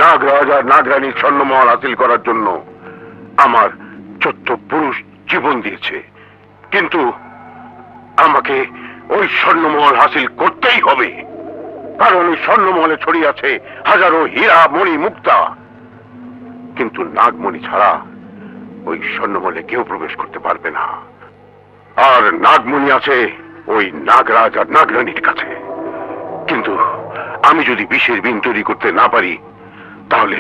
নাগরাজ আর নাগরানীর স্বর্ণমহল হাসিল করার জন্য আমার 14 পুরুষ জীবন দিয়েছে, কিন্তু আমাকে ওই স্বর্ণমহল হাসিল করতেই হবে, কারণ ওই স্বর্ণমহলে ছড়িয়ে আছে হাজারো হীরা মণি মুক্তা। কিন্তু নাগমণি ছাড়া ওই স্বর্ণমহলে কেউ প্রবেশ করতে পারবে না। আর নাগমণি আছে ওই নাগরাজ আর নাগরানীর কাছে। কিন্তু আমি যদি বিষের বিন তৈরি করতে না পারি, তাহলে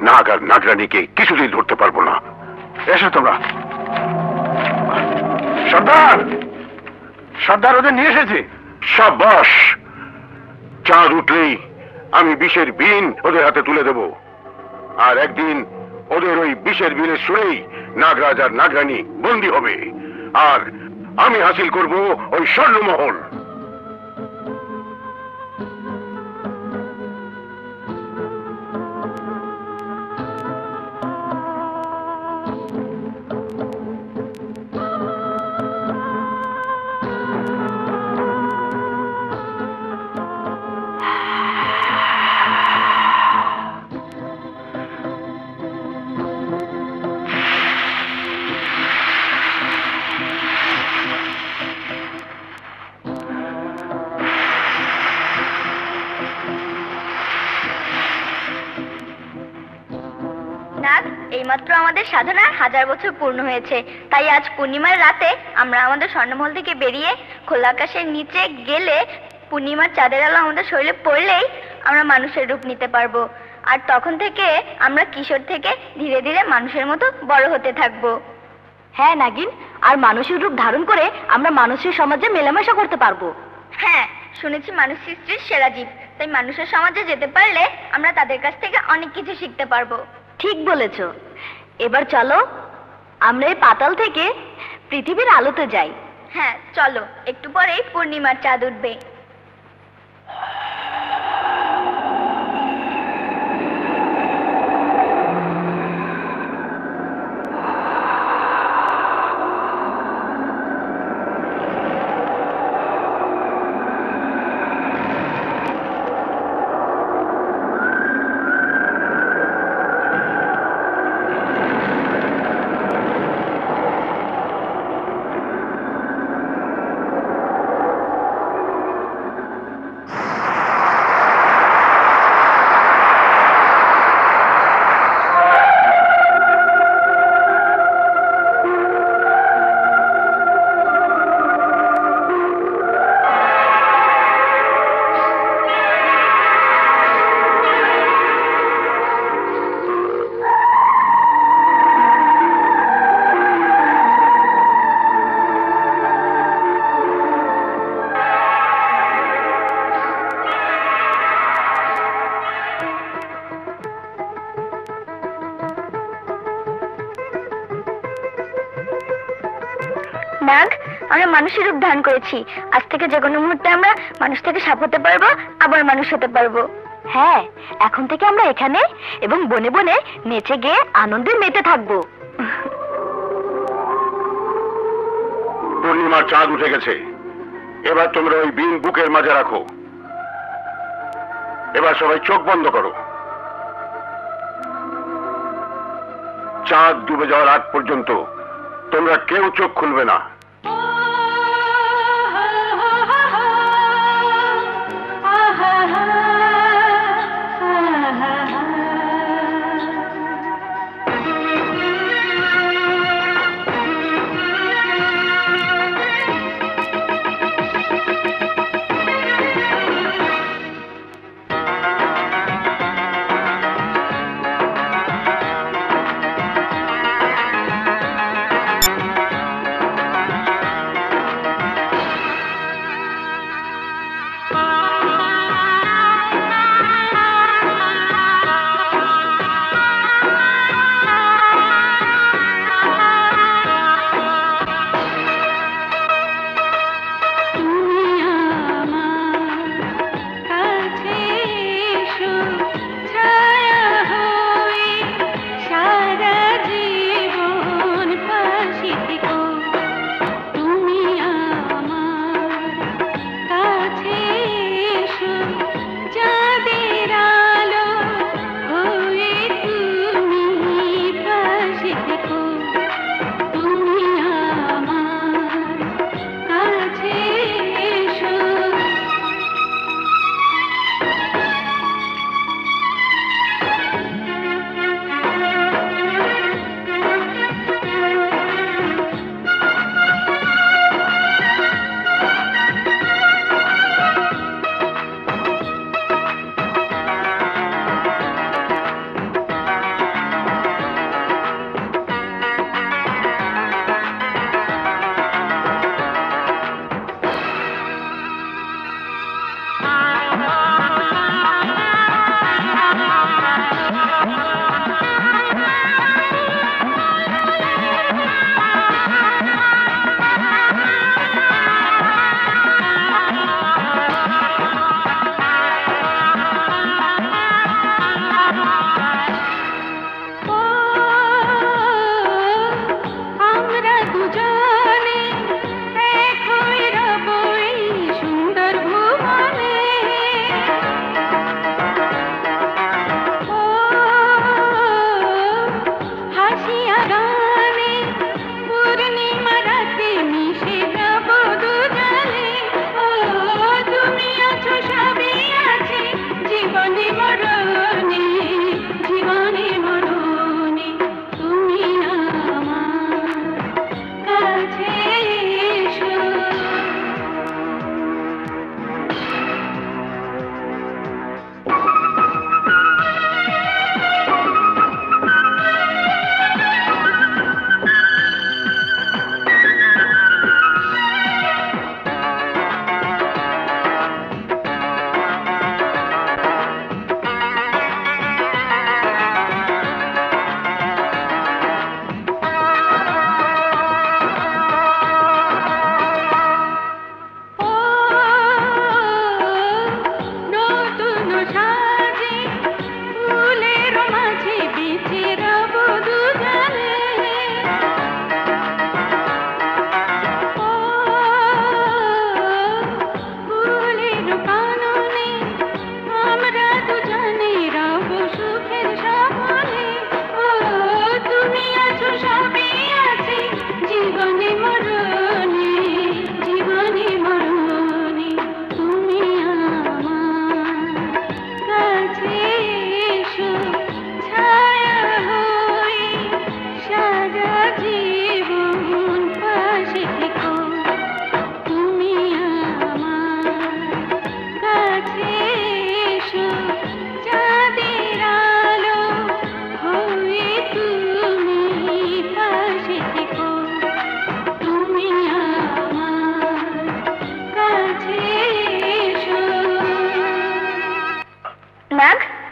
নাগ আর নাগরানীকে কিছুদিন ধরতে পারবো না। এসো তোমরা। সর্দার, সর্দার ওদের নিয়ে এসেছে। সাবাস, চাঁদ উঠলেই আমি বিষের বিন ওদের হাতে তুলে দেব, আর একদিন ওদের ওই বিষের বিনের সুরেই নাগরাজ আর নাগরানী বন্দী হবে, আর আমি হাসিল করব ওই স্বর্ণমহল। এইমাত্র আমাদের সাধনার 1000 বছর পূর্ণ হয়েছে, তাই আজ পূর্ণিমার রাতে আমরা আমাদের স্বর্ণমহল থেকে বেরিয়ে খোলা আকাশের নিচে গেলে পূর্ণিমার চাঁদের আলো আমাদের শরীরে পড়লেই আমরা মানুষের রূপ নিতে পারবো, আর তখন থেকে আমরা কিশোর থেকে ধীরে ধীরে মানুষের মতো বড় হতে থাকবো। হ্যাঁ নাগিন, আর মানুষের রূপ ধারণ করে আমরা মানুষের সমাজে মেলামেশা করতে পারবো। হ্যাঁ, শুনেছি মানুষ সৃষ্টির সেরা জীব, তাই মানুষের সমাজে যেতে পারলে আমরা তাদের কাছ থেকে অনেক কিছু শিখতে পারবো। ঠিক বলেছ। এবার চলো আমরা এই পাতাল থেকে পৃথিবীর আলোতে যাই। হ্যাঁ চলো, একটু পরেই পূর্ণিমার চাঁদ উঠবে। নাগ, আমরা মানুষের রূপ ধারণ করেছি। আজ থেকে যে কোনো মুহূর্তে আমরা মানুষ থেকে সাপ হতে পারবো, আবার মানুষ হতে পারবো। হ্যাঁ, এখন থেকে আমরা এখানে এবং বনে বনে নেচে গিয়ে আনন্দে মেতে থাকবো। পূর্ণিমার চাঁদ উঠে গেছে, এবার তোমরা ওই বিন বুকের মাঝে রাখো। এবার সবাই চোখ বন্ধ করো। চাঁদ ডুবে যাওয়ার আগ পর্যন্ত তোমরা কেউ চোখ খুলবে না।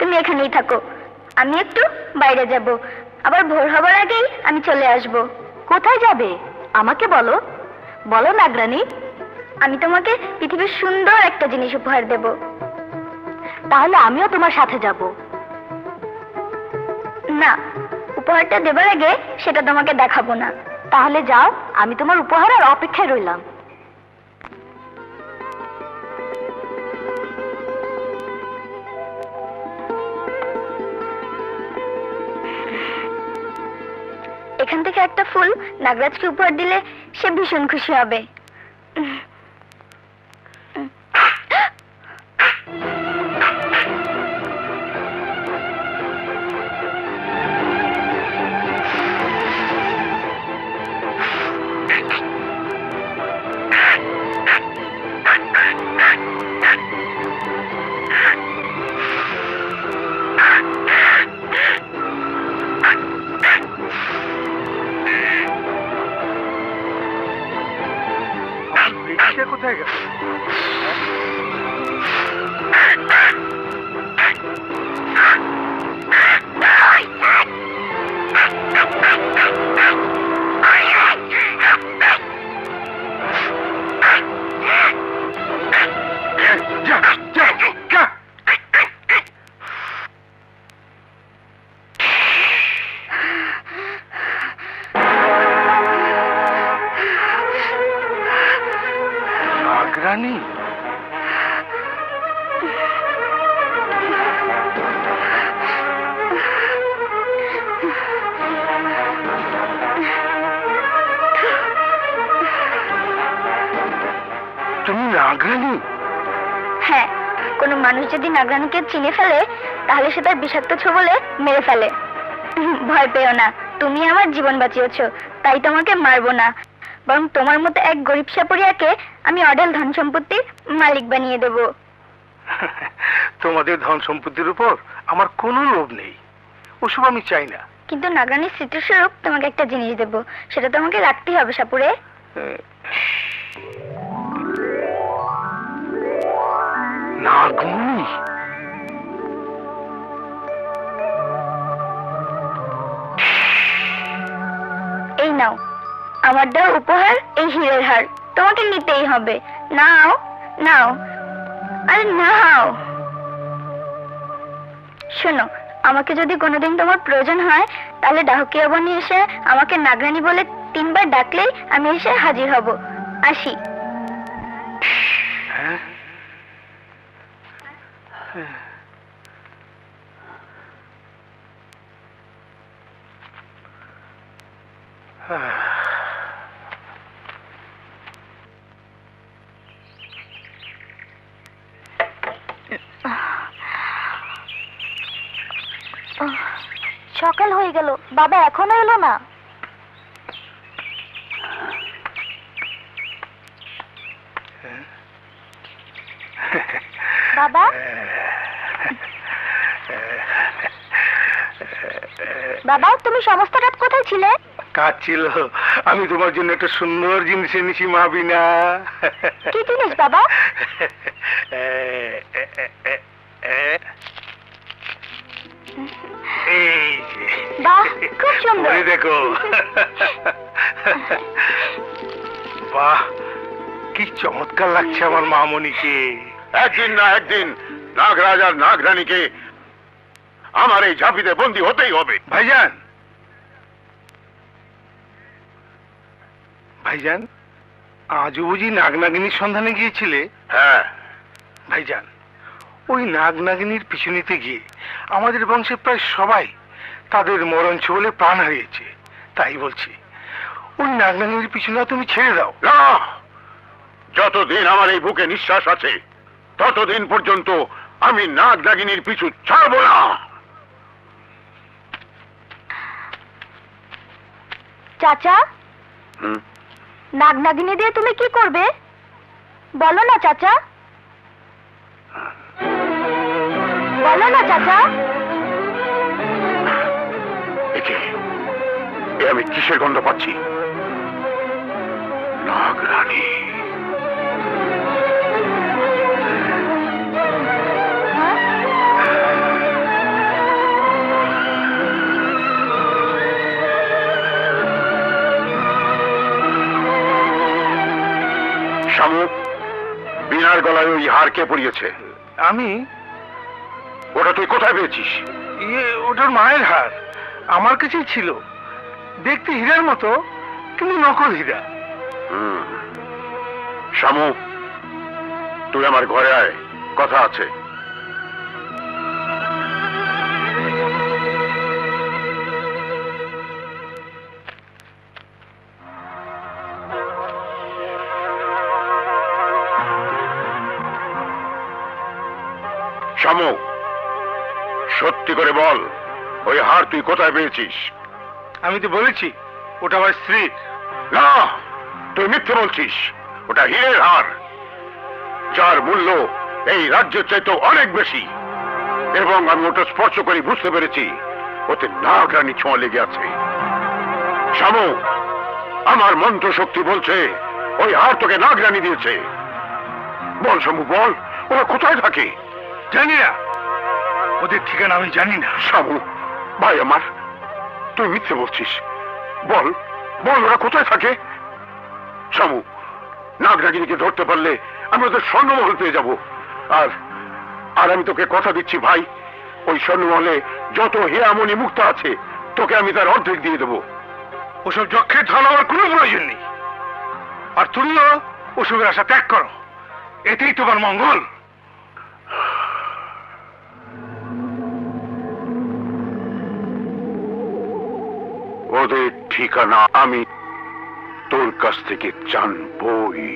তুমি এখানেই থাকো, আমি একটু বাইরে যাব, আবার ভোর হবার আগেই আমি চলে আসব। কোথায় যাবে আমাকে বলো, বলো নাগরানী। আমি তোমাকে পৃথিবীর সুন্দর একটা জিনিস উপহার দেব। তাহলে আমিও তোমার সাথে যাব। না, উপহারটা দেবার আগে সেটা তোমাকে দেখাবো না। তাহলে যাও, আমি তোমার উপহারের অপেক্ষায় রইলাম। এখান থেকে একটা ফুল নাগরাজকে উপহার দিলে সে ভীষণ খুশি হবে। কোথায় গেল? নাগরানী, তুমি নাগরানী? হ্যাঁ, কোনো মানুষ যদি নাগরানীকে চিনে ফেলে তাহলে সে তার বিষাক্ত ছোবলে মেরে ফেলে। ভয় পেও না, তুমি আমার জীবন বাঁচিয়েছো, তাই তোমাকে মারবো না, বরং তোমার মতো এক গরিব সাপুরিয়াকে আমি অঢেল ধন সম্পত্তির মালিক বানিয়ে দেব। তোমাদের ধন সম্পত্তির উপর আমার কোনো লোভ নেই, ওসব আমি চাই না। কিন্তু নাগরানীর স্মৃতিস্বরূপ তোমাকে একটা জিনিস দেব, সেটা তোমাকে রাখতেই হবে সাপুরে। নাগমণি? এই নাও আমার দেওয়া উপহার, এই হীরের হার তোমাকে নিতেই হবে। নাও নাও, আরে নাও। শোনো, আমাকে যদি কোনোদিন তোমার প্রয়োজন হয় তাহলে ডাহকিয়া বনে এসে আমাকে নাগরানী বলে 3 বার ডাকলেই আমি এসে হাজির হব। আসি। সকাল হয়ে গেল, বাবা এখনো এলো না। বাবা, বাবা তুমি সমস্ত রাত কোথায় ছিলে? কাজ ছিল, আমি তোমার জন্য একটা সুন্দর জিনিস এনেছি মা বিনা। কি জিনিস বাবা? এই যে, বাহ, খুব সুন্দর। ওই দেখো। বাহ, কি চমৎকার লাগছে আমার মামনিকে। একদিন না একদিন নাগরাজ আর নাগরানীকে আমার এই ঝাঁপিতে বন্দী হতেই হবে। ভাইজান, ভাইজান, আজও বুঝি নাগনাগিনীর সন্ধানে গিয়েছিলে? হ্যাঁ ভাইজান, ওই নাগনাগিনীর পিছু নিতে গিয়ে আমাদের বংশের প্রায় সবাই তাদের মরণ ছোবলে প্রাণ হারিয়েছে। তাই বলছি, ওই নাগনাগিনীর পিছু না তুমি ছেড়ে দাও। না, যতদিন আমার এই বুকে নিঃশ্বাস আছে ততদিন পর্যন্ত আমি নাগনাগিনীর পিছু ছাড়বো না। চাচা, নাগনাগিনী দিয়ে তুমি কি করবে বলো না চাচা, বলো না চাচা। আমি কিসের গন্ধ পাচ্ছি? নাগরানী। গলায় ওই হার কে পরিয়েছে? আমি। ওটা তুই কোথায় পেয়েছিস? ওটার মায়ের হার আমার কাছেই ছিল, দেখতে হীরার মতো কিন্তু নকল হীরা। শামু, তুই আমার ঘরে আয়, কথা আছে। শামু, সত্যি করে বল, ওই হার তুই কোথায় পেয়েছিস? আমি তো বলেছি ওটা আমার স্ত্রীর। না, তুই মিথ্যে বলছিস। ওটা হীরের হার, যার মূল্য এই রাজ্যের চাইতে অনেক বেশি। এবং আমি ওটা স্পর্শ করে বুঝতে পেরেছি ওতে নাগরানী ছোঁয়া লেগে আছে। শামু, আমার মন্ত্র শক্তি বলছে ওই হার তোকে নাগরানী দিয়েছে। বল শামু, বল, ওরা কোথায় থাকে? জানি না, ওদের ঠিকানা আমি জানি না। শামু ভাই আমার, তুই মিথ্যে বলছিস। বল বল, ওরা কোথায় থাকে? শামু, নাগরাগিনীকে ধরতে পারলে আমি ওদের স্বর্ণমহল পেয়ে যাব। আর আর আমি তোকে কথা দিচ্ছি ভাই, ওই স্বর্ণমহলে যত হীরামণি মুক্ত আছে তোকে আমি তার অর্ধেক দিয়ে দেবো। ওসব যক্ষের ধন আমার কোনো প্রয়োজন নেই। আর তুমিও ওসবের আশা ত্যাগ করো, এতেই তোমার মঙ্গল। ওদের ঠিকানা আমি তোর কাছ থেকে জানবই।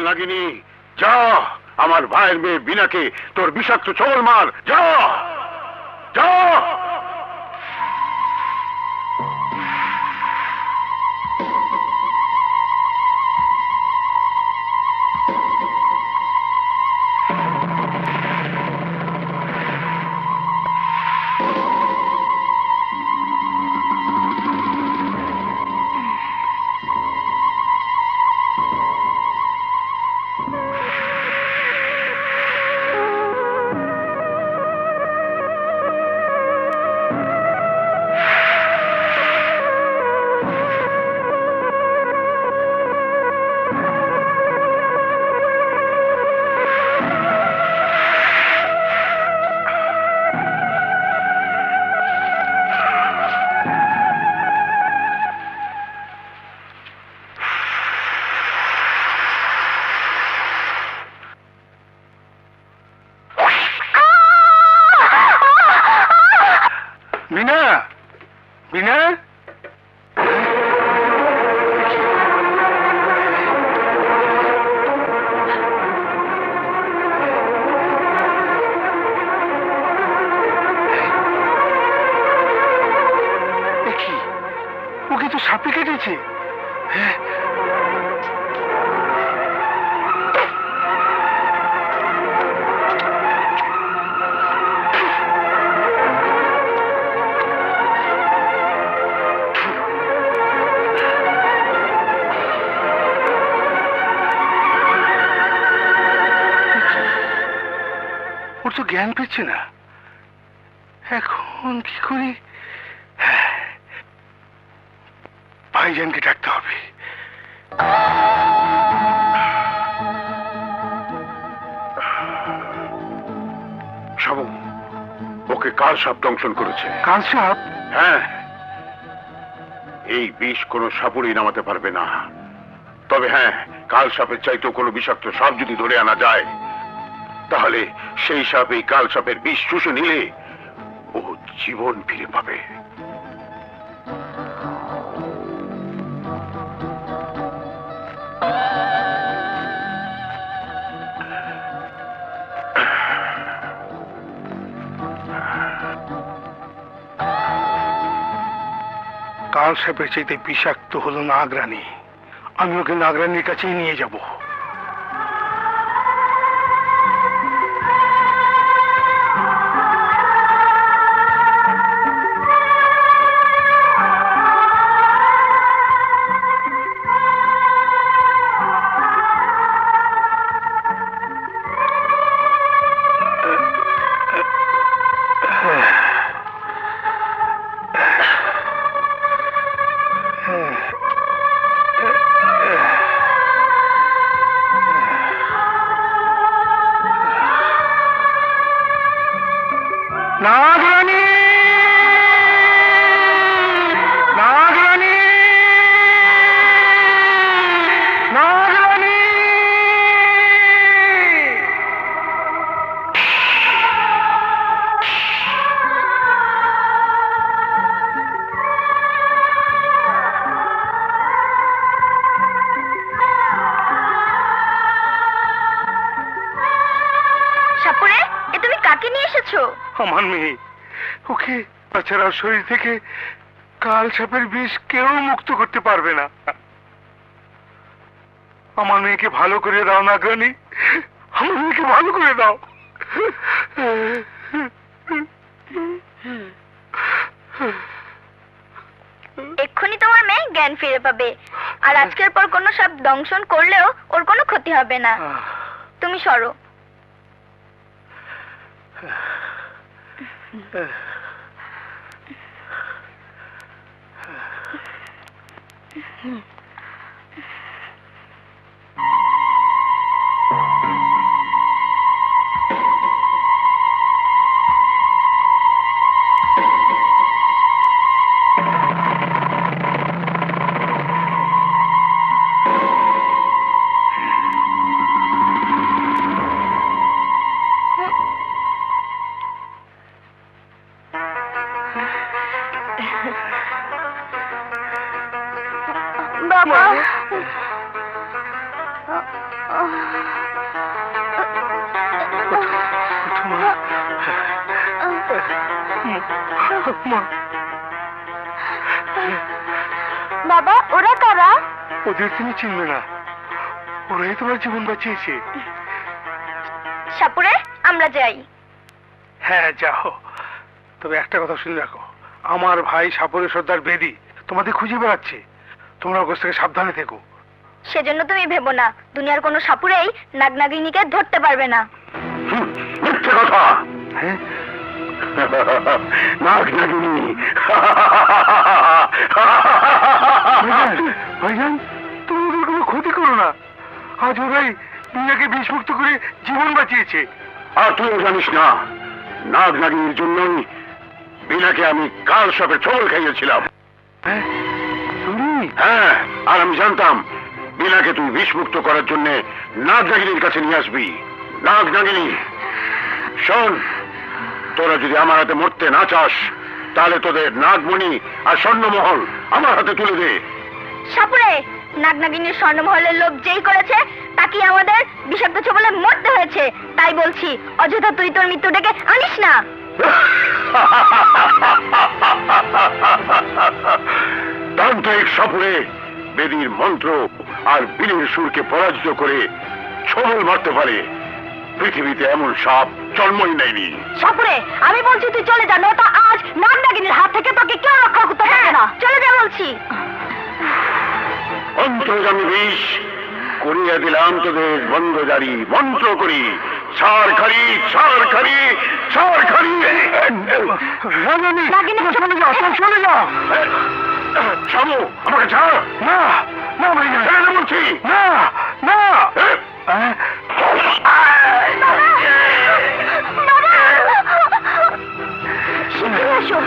নাগিনী, যা আমার ভাইয়ের মেয়ে বিনাকে তোর বিষাক্ত ছোবল মার। যা যা। বিনা, বিনা, ওকে তো সাপে কেটেছে। ওর তো জ্ঞান পেচ্ছে না, এখন কি করি? ভাইজানকে ডাকতে হবে। শাবু, ওকে কাল সাপ দংশন করেছে। কাল সাপ? হ্যাঁ, এই বিষ কোনো সাপুরই নামাতে পারবে না। তবে হ্যাঁ, কাল সাপের চাইতেও কোনো বিষাক্ত সাপ যদি ধরে আনা যায়, তাহলে সেই সাপ এই কাল সাপের বিষ শুষে নিলে ও জীবন ফিরে পাবে। কাল সাপের চাইতে বিষাক্ত হলো নাগরানী। আমি ওকে নাগরানীর কাছেই নিয়ে যাব। নাগরানী, নাগরানী, নাগরানী! সাপুরে, এ তুমি কাকে নিয়ে এসেছো? আমার মেয়ে। ওকে তাছাড়া শরীর থেকে কাল সাপের বিষ কেউ মুক্ত করতে পারবে না। আমার মেয়েকে ভালো করে দাও নাগরানী, আমার মেয়েকে ভালো করে দাও। এক্ষুনি তোমার মেয়ে জ্ঞান ফিরে পাবে। আর আজকের পর কোনো সাপ দংশন করলেও ওর কোনো ক্ষতি হবে না। তুমি সরো। বাবা, বাবা, ওরা কারা? ওদের তুমি চিনবে না, ওরাই তোমার জীবন বাঁচিয়েছে। সাপুরে, আমরা যাই। হ্যাঁ যাও, তবে একটা কথা শুনে রাখো, আমার ভাই সাপুরে সর্দার বেদি তোমাদের খুঁজে বেড়াচ্ছে। তোমরা ওর কাছ থেকে সাবধানে থেকো। সেজন্য তুমি ভেবো না, দুনিয়ার কোনো সাপুরেই নাগনাগিনীকে ধরতে পারবে না। মিথ্যে কথা। হ্যাঁ, নাগনাগিনী। ভাইজান, তুমি ওদের কোনো ক্ষতি করো না। আজ ওরাই দুনিয়াকে বিষমুক্ত করে জীবন বাঁচিয়েছে। আর তুইও জানিস না, নাগনাগিনীর জন্যই বিনাকে আমি কাল সাপের ছবল খাইয়েছিলাম। হ্যাঁ, তুমি? হ্যাঁ, আর আমি জানতাম বিনাকে তুই বিষমুক্ত করার জন্য নাগনাগিনীর কাছে নিয়ে আসবি। নাগনাগিনী, শোন, তোরা যদি আমার হাতে মরতে না চাস, তাহলে তোদের নাগমণি আর স্বর্ণমহল আমার হাতে তুলে দে। সাপুরে, নাগনাগিনীর স্বর্ণমহলের লোভ যেই করেছে তাকে আমাদের বিষাক্ত ছবলে মরতে হয়েছে। তাই বলছি, অযথা তুই তোর মৃত্যু ডেকে আনিস না। তান্ত্রিক সাপুরে বেদির মন্ত্র আর বিলের সুরকে পরাজিত করে ছবল মারতে পারে। পৃথিবীতে এমন সাপ জন্মই নেয়নি। সাপুরে, আমি বলছি তুই চলে যা, নয়তো আজ নাগনাগিনীর হাত থেকে তোকে কেউ রক্ষা করতে পারবে না। চলে যা বলছি। অন্তর্গামী বিষ করিয়া দিলাম তোদের বন্ধ জারি, মন্ত্র করি সার খারি, সার খারি, সার খারি। চলে যাও, চলে যাও। শামু, আমাকে ছাড়। না না ভাইজান, ছেড়ে দে বলছি। না না। শীঘ্রই এসো।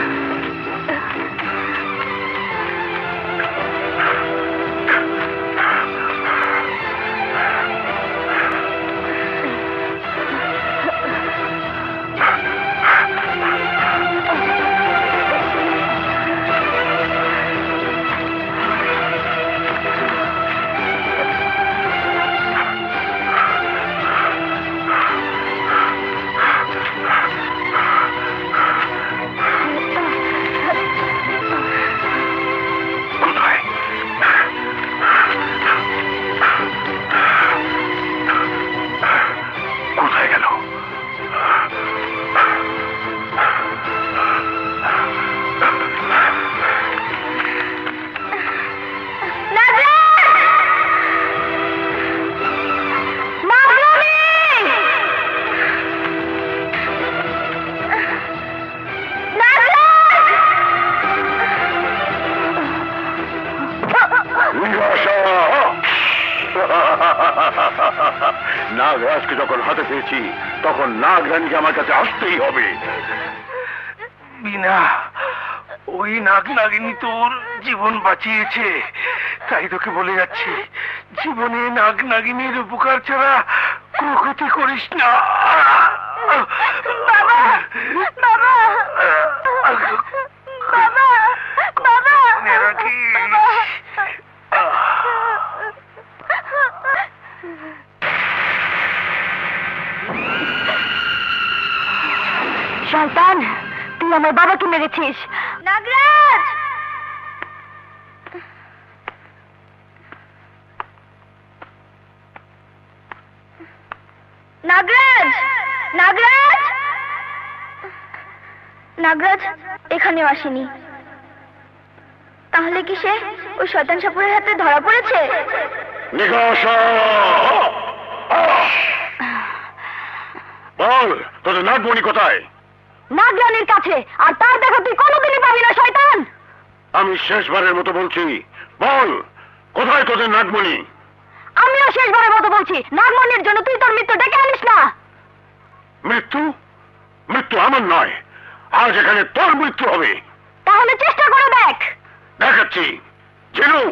কোথায় গেল? নাগরাজকে যখন হাতে পেয়েছি তখন নাগরানীকে আমার কাছে আসতেই হবে। বিনা, ওই নাগ নাগিনী তোর জীবন বাঁচিয়েছে, তাই তোকে বলে যাচ্ছি, জীবনে নাগ নাগিনীর উপকার ছাড়া কোনো ক্ষতি করিস না। বাবা, বাবা, বাবা, বাবা, মনে রাখিস। শয়তান, তুই আমার বাবাকে মেরেছিস। নাগরাজ! নাগরাজ! নাগরাজ! নাগরাজ এখানেও আসেনি। তাহলে কি সে ওই শয়তান সাপুরের হাতে ধরা পড়েছে? বল, তোদের নাগমণি কোথায়? নাগরানীর কাছে, আর তার দেখা তুই কোনোদিনই পাবি না শয়তান। আমি শেষবারের মতো বলছি, বল কোথায় তোদের নাগমণি? আমিও শেষবারের মতো বলছি, নাগমণির জন্য তুই তোর মৃত্যু ডেকে আনিস না। মৃত্যু? মৃত্যু আমার নয়, আজ এখানে তোর মৃত্যু হবে। তাহলে চেষ্টা করে দেখ। দেখাচ্ছি। জিনু,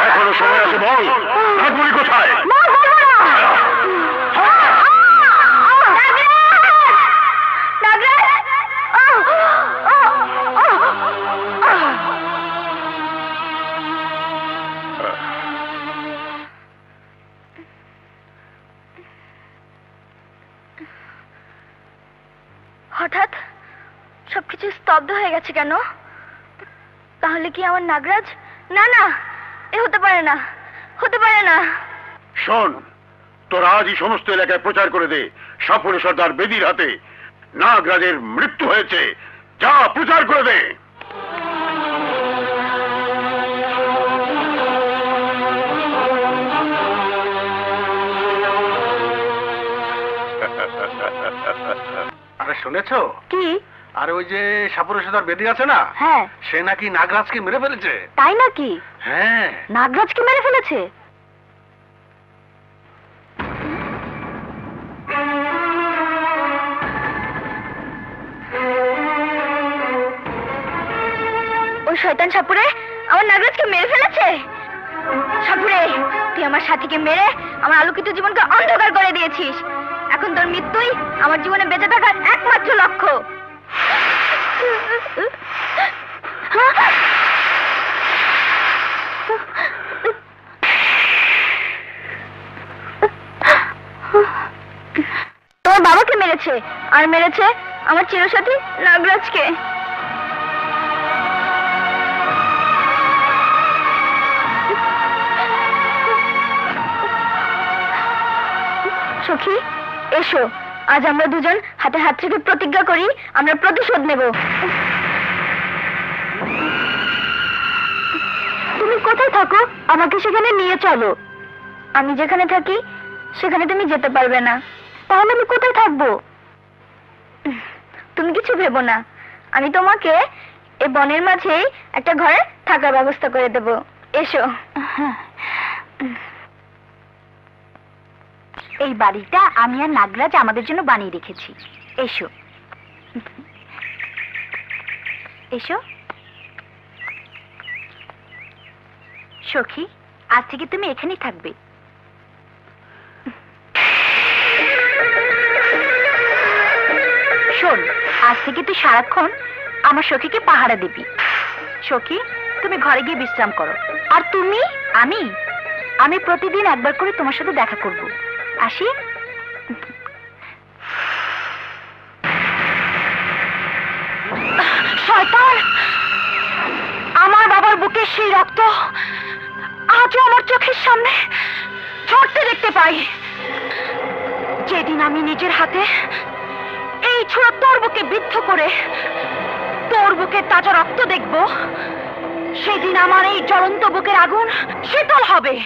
এখনো সময় আছে, বল নাগমণি কোথায়? হঠাৎ সবকিছু স্তব্ধ হয়ে গেছে কেন? তাহলে কি আমার নাগরাজ? না না, এ হতে পারে না, হতে পারে না। শোন, তোরা আজই সমস্ত এলাকায় প্রচার করে দে, সাপুরে সর্দার বেদির হাতে নাগরাজের মৃত্যু হয়েছে। যা, প্রচার করে দে। আরে শুনেছো? কি? আর ওই যে সাপুরে সর্দার বেদি আছে না, হ্যাঁ। সে নাকি নাগরাজকে মেরে ফেলেছে। তাই নাকি? হ্যাঁ। নাগরাজকে মেরে ফেলেছে? ওই শয়তান সাপুরে আমার নাগরাজকে মেরে ফেলেছে। সাপুরে, তুই আমার সাথীকে মেরে আমার আলোকিত জীবনকে অন্ধকার করে দিয়েছিস। এখন তোর মৃত্যুই আমার জীবনে বেঁচে থাকার একমাত্র লক্ষ্য। তোমার বাবাকে মেরেছে, আর মেরেছে আমার চিরসাথী নাগরাজকে। সখী, এসো, আজ আমরা দুজন হাতে হাত রেখে প্রতিজ্ঞা করি আমরা প্রতিশোধ নেব। তুমি কোথায় থাকো? আমাকে সেখানে নিয়ে চলো। আমি যেখানে থাকি সেখানে তুমি যেতে পারবে না। তাহলে আমি কোথায় থাকবো? তুমি কিছু ভেবো না, আমি তোমাকে এই বনের মাঝেই একটা ঘরে থাকার ব্যবস্থা করে দেব। এসো। এই বাড়িটা আমি আর নাগরাজ আমাদের জন্য বানিয়ে রেখেছি। এসো এসো। সখী, আজ থেকে তুমি এখানেই থাকবে। শোন, আজ থেকে তুই সারাক্ষণ আমার সখীকে পাহারা দিবি। সখী, তুমি ঘরে গিয়ে বিশ্রাম করো। আর তুমি? আমি প্রতিদিন একবার করে তোমার সাথে দেখা করব। আসি। শয়তান! আমার বাবার বুকের সেই রক্ত আজও আমার চোখের সামনে ঝরতে দেখতে পাই। যেদিন আমি নিজের হাতে এই ছোড়া তোর বুকে বিদ্ধ করে তোর বুকের তাজা রক্ত দেখব, সেদিন আমার এই জ্বলন্ত বুকের আগুন শীতল হবে।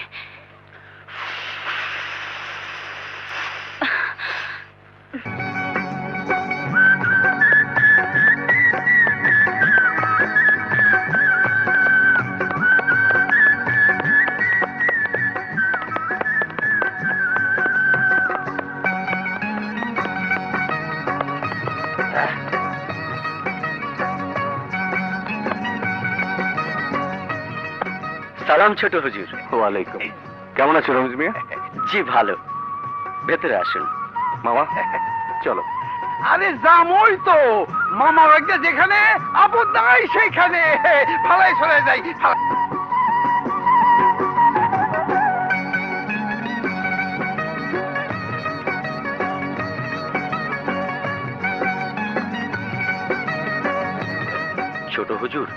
সালাম ছোট হুজুর। ওয়ালাইকুম। কেমন আছো রমেশ মিয়া? জি ভালো, ভেতরে আসুন। মামা চলো। আরে জামই তো মামা একটা যেখানে আপদ নাই সেইখানে ফালাই চলে যাই। ছোট হুজুর,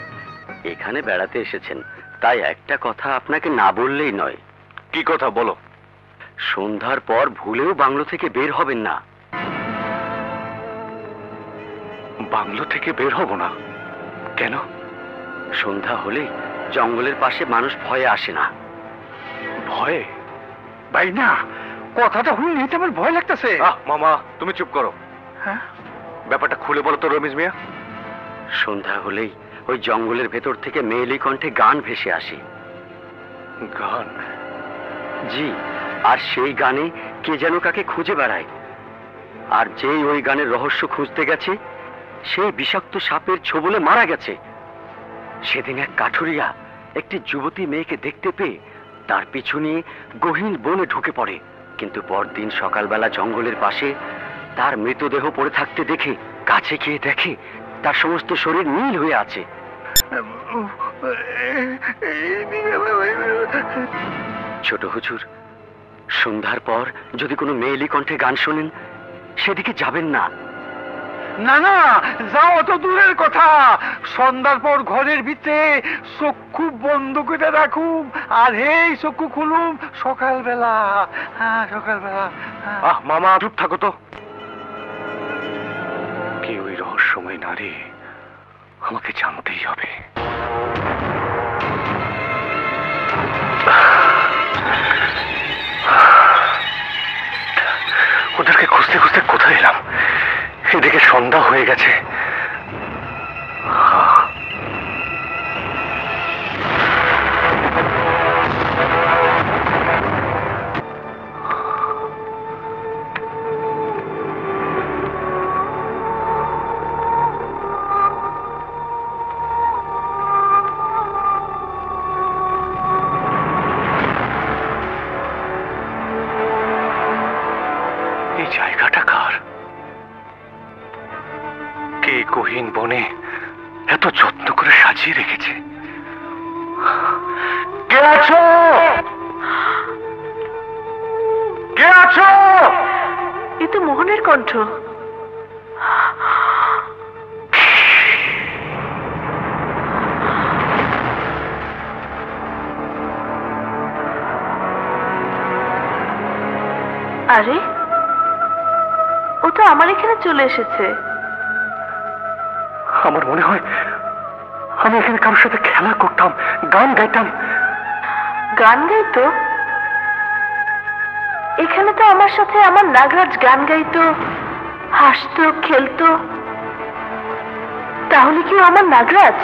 এখানে বেড়াতে এসেছেন, তাই একটা কথা আপনাকে না বললেই নয়। কি কথা বলো? সন্ধ্যার পর ভুলেও বাংলো থেকে বের হবেন না। বাংলো থেকে বের হব না? কেন? সন্ধ্যা হলে জঙ্গলের পাশে মানুষ ভয়ে আসে না। ভয়ে? ভাই না, কথাটা শুনে আমার ভয় লাগতেছে। মামা তুমি চুপ করো। হ্যাঁ? ব্যাপারটা খুলে বলো তো রমেশ মিয়া। সন্ধ্যা হলেই ওই জঙ্গলের ভেতর থেকে মেয়েলি কণ্ঠে গান ভেসে আসে। গান? জি, আর সেই গানে কে যেন কাকে খুঁজে বেড়ায়। আর যেই ওই গানের রহস্য খুঁজতে গেছে, সেই বিষাক্ত সাপের ছোবলে মারা গেছে। সেদিন এক কাঠুরিয়া একটি যুবতী মেয়েকে দেখতে পেয়ে তার পিছু নিয়ে গহীন বনে ঢুকে পড়ে, কিন্তু পরদিন সকালবেলা জঙ্গলের পাশে তার মৃতদেহ পড়ে থাকতে দেখে কাছে গিয়ে দেখে তার সমস্ত শরীর নীল হয়ে আছে। ছোট হুজুর, সন্ধ্যার পর যদি কোনো মেয়েলি কণ্ঠে গান শোনেন, সেদিকে যাবেন না। না না, যাও তো দূরের কথা। সন্ধ্যার পর ঘরের ভিতরে চক্ষু বন্ধ করে রাখুম, আর এই চক্ষু খুলুম সকালবেলা। হ্যাঁ, সকালবেলা। মামা চুপ থাকো তো। কি ওই রহস্যময় নারী? আমাকে জানতেই হবে। ওদেরকে খুঁজতে খুঁজতে কোথায় এলাম? এদিকে সন্ধ্যা হয়ে গেছে। এই জায়গাটা কার? কে গহীন বনে এত যত্ন করে সাজিয়ে রেখেছে? কে আছো? কে আছো? এ তো মোহনের কণ্ঠ। আরে, ও তো আমার এখানে চলে এসেছে। আমার মনে হয় আমি এখানে কারোর সাথে খেলা করতাম, গান গাইতাম। গান গাইতো? এখানে তো আমার সাথে আমার নাগরাজ গান গাইতো, হাসতো, খেলতো। তাহলে কি ও আমার নাগরাজ?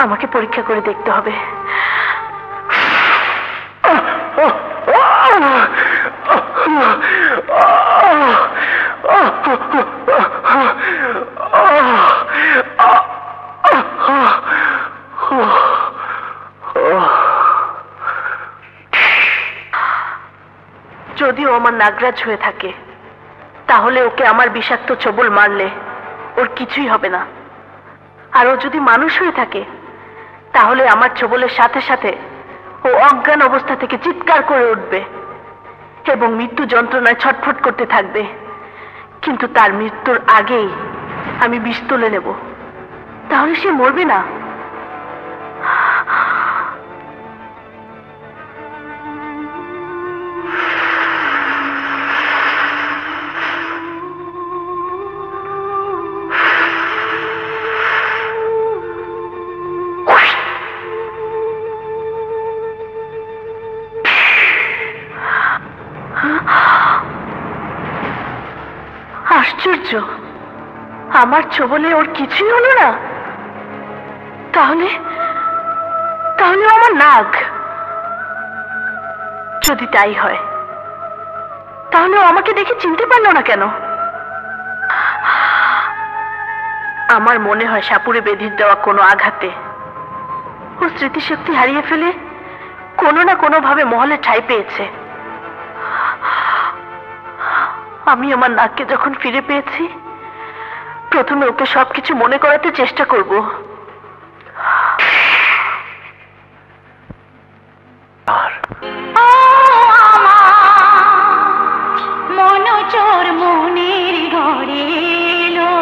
আমাকে পরীক্ষা করে দেখতে হবে। যদিও আমার নাগরাজ হয়ে থাকে, তাহলে ওকে আমার বিষাক্ত ছোবল মারলে ওর কিছুই হবে না। আর ও যদি মানুষ হয়ে থাকে, তাহলে আমার ছোবলের সাথে সাথে ও অজ্ঞান অবস্থা থেকে চিৎকার করে উঠবে এবং মৃত্যু যন্ত্রণায় ছটফট করতে থাকবে। কিন্তু তার মৃত্যুর আগেই আমি বিষ তুলে নেব, তাহলে সে মরবে না। আশ্চর্য, আমার ছোবলে ওর কিছুই হলো না। তাহলে তাহলে ও আমার নাগ। যদি তাই হয়, তাহলে ও আমাকে দেখে চিনতে পারলো না কেন? আমার মনে হয় সাপুরে বেঁধে দেওয়া কোনো আঘাতে ও স্মৃতিশক্তি হারিয়ে ফেলে কোনো না কোনো ভাবে মহলে ঠাঁই পেয়েছে। আমি আমার নাককে যখন ফিরে পেয়েছি, প্রথমে ওকে সবকিছু মনে করাতে চেষ্টা করব। মনোচর মনের ঘরে এলো,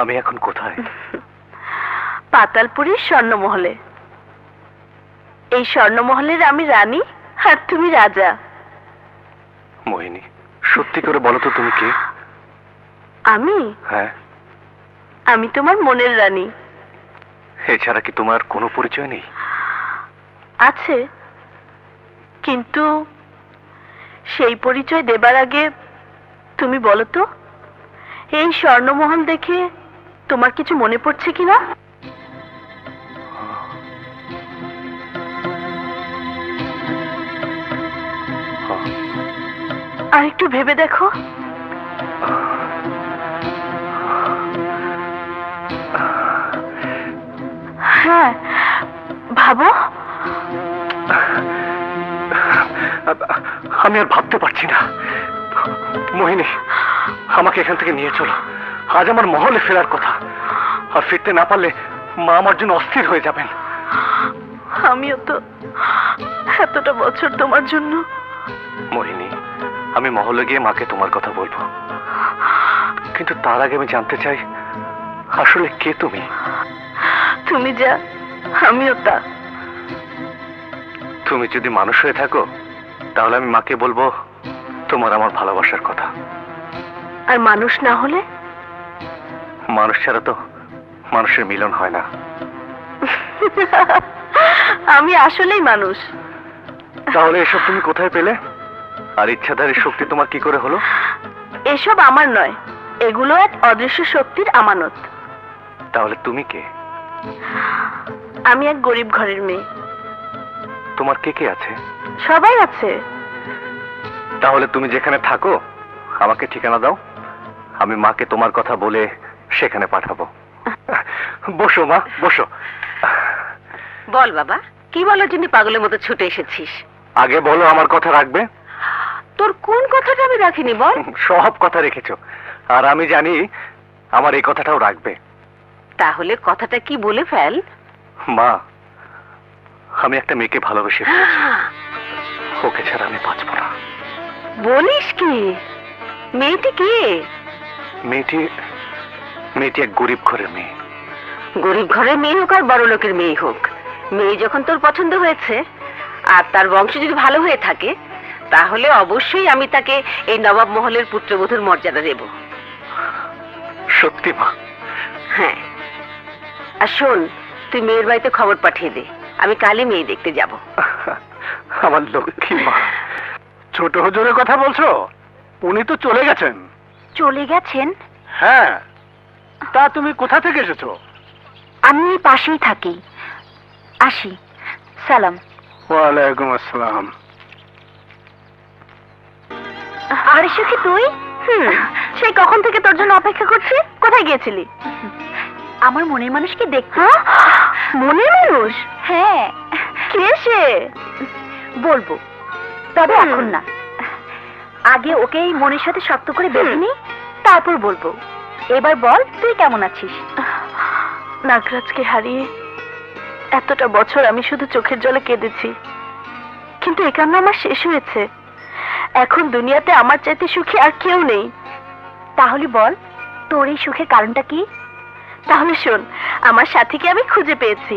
আমি এখন কোথায়? পাতালপুরীর স্বর্ণমহলে। এই স্বর্ণমহলের আমি রানী আর তুমি রাজা। মোহিনী, সত্যি করে বলো তো তুমি কে? আমি? হ্যাঁ। আমি তোমার মনের রানী। এছাড়া কি তোমার কোনো পরিচয় নেই? আছে, কিন্তু সেই পরিচয় দেবার আগে তুমি বলো তো, এই স্বর্ণমহল দেখে তোমার কিছু মনে পড়ছে কিনা? আর একটু ভেবে দেখো। হ্যাঁ, ভাবো। আমি আর ভাবতে পারছি না। মোহিনী, আমাকে এখান থেকে নিয়ে চলো। আজ আমার মহলে ফেরার কথা, আর ফিরতে না পারলে মা আমার জন্য অস্থির হয়ে যাবেন। আমিও তো এতটা বছর তোমার জন্য। মোহিনী, আমি মহলে গিয়ে মাকে তোমার কথা বলবো, কিন্তু তার আগে আমি জানতে চাই আসলে কে তুমি? তুমি যা আমিও তা। তুমি যদি মানুষ হয়ে থাকো তাহলে আমি মাকে বলবো তোমার আমার ভালোবাসার কথা। আর মানুষ না হলে? মানুষ ছাড়া তো মানুষের মিলন হয় না। আমি আসলেই মানুষ। তাহলে এসব তুমি কোথায় পেলে? আর ইচ্ছাধারী শক্তি তোমার কি করে হলো? এসব আমার নয়, এগুলো এক অদৃশ্য শক্তির আমানত। তাহলে তুমি কে? আমি এক গরিব ঘরের মেয়ে। তোমার কে কে আছে? সবাই আছে। তাহলে তুমি যেখানে থাকো আমাকে ঠিকানা দাও, আমি মাকে তোমার কথা বলে সেখানে পাঠাবো। বসো মা, বসো। বল বাবা, কি বলার জন্য পাগলের মতো ছুটে এসেছিস? আগে বলো আমার কথা রাখবে? তোর কোন কথাটা আমি রাখিনি বল? সব কথা রেখেছো, আর আমি জানি আমার এই কথাটাও রাখবে। তাহলে কথাটা কি বলে ফেল। মা, আমি একটা মেয়েকে ভালোবেসে ফেলেছি, ওকে ছাড়া আমি বাঁচবো না। বলিস কি? মেয়েটি কে? মেয়েটি এক গরিব ঘরের মেয়ে। গরিব ঘরের মেয়ে হোক আর বড় লোকের মেয়ে হোক, মেয়ে যখন তোর পছন্দ হয়েছে আর তার বংশ যদি ভালো হয়ে থাকে, তাহলে অবশ্যই আমি তাকে এই নবাব মহলের পুত্রবধূর মর্যাদা দেব। সত্যি মা? হ্যাঁ। আর শোন, তুই মেয়ের বাড়িতে খবর পাঠিয়ে দে, আমি কালই মেয়ে দেখতে যাব। আমার লক্ষ্মী মা। ছোট হুজুরের কথা বলছো? উনি তো চলে গেছেন। চলে গেছেন? হ্যাঁ। তা তুমি কোথা থেকে এসেছো? আমি পাশেই থাকি। আসি। সালাম। ওয়ালাইকুম আসসালাম। আরে সুখী, তুই? সেই কখন থেকে তোর জন্য অপেক্ষা করছি। কোথায় গিয়েছিলি? আমার মনের মানুষকে দেখতে। মনের মানুষ? হ্যাঁ। কে সে? বলবো, তবে এখন না। আগে ওকে এই মনের সাথে শক্ত করে বেঁধে নি, তারপর বলবো। এবার বল, তুই কেমন আছিস? নাগরাজকে হারিয়ে এতটা বছর আমি শুধু চোখের জলে কেঁদেছি, কিন্তু এ কান্না আমার শেষ হয়েছে। এখন দুনিয়াতে আমার চাইতে সুখী আর কেউ নেই। তাহলে বল, তোর এই সুখের কারণটা কি? তাহলে শোন, আমার সাথীকে আমি খুঁজে পেয়েছি।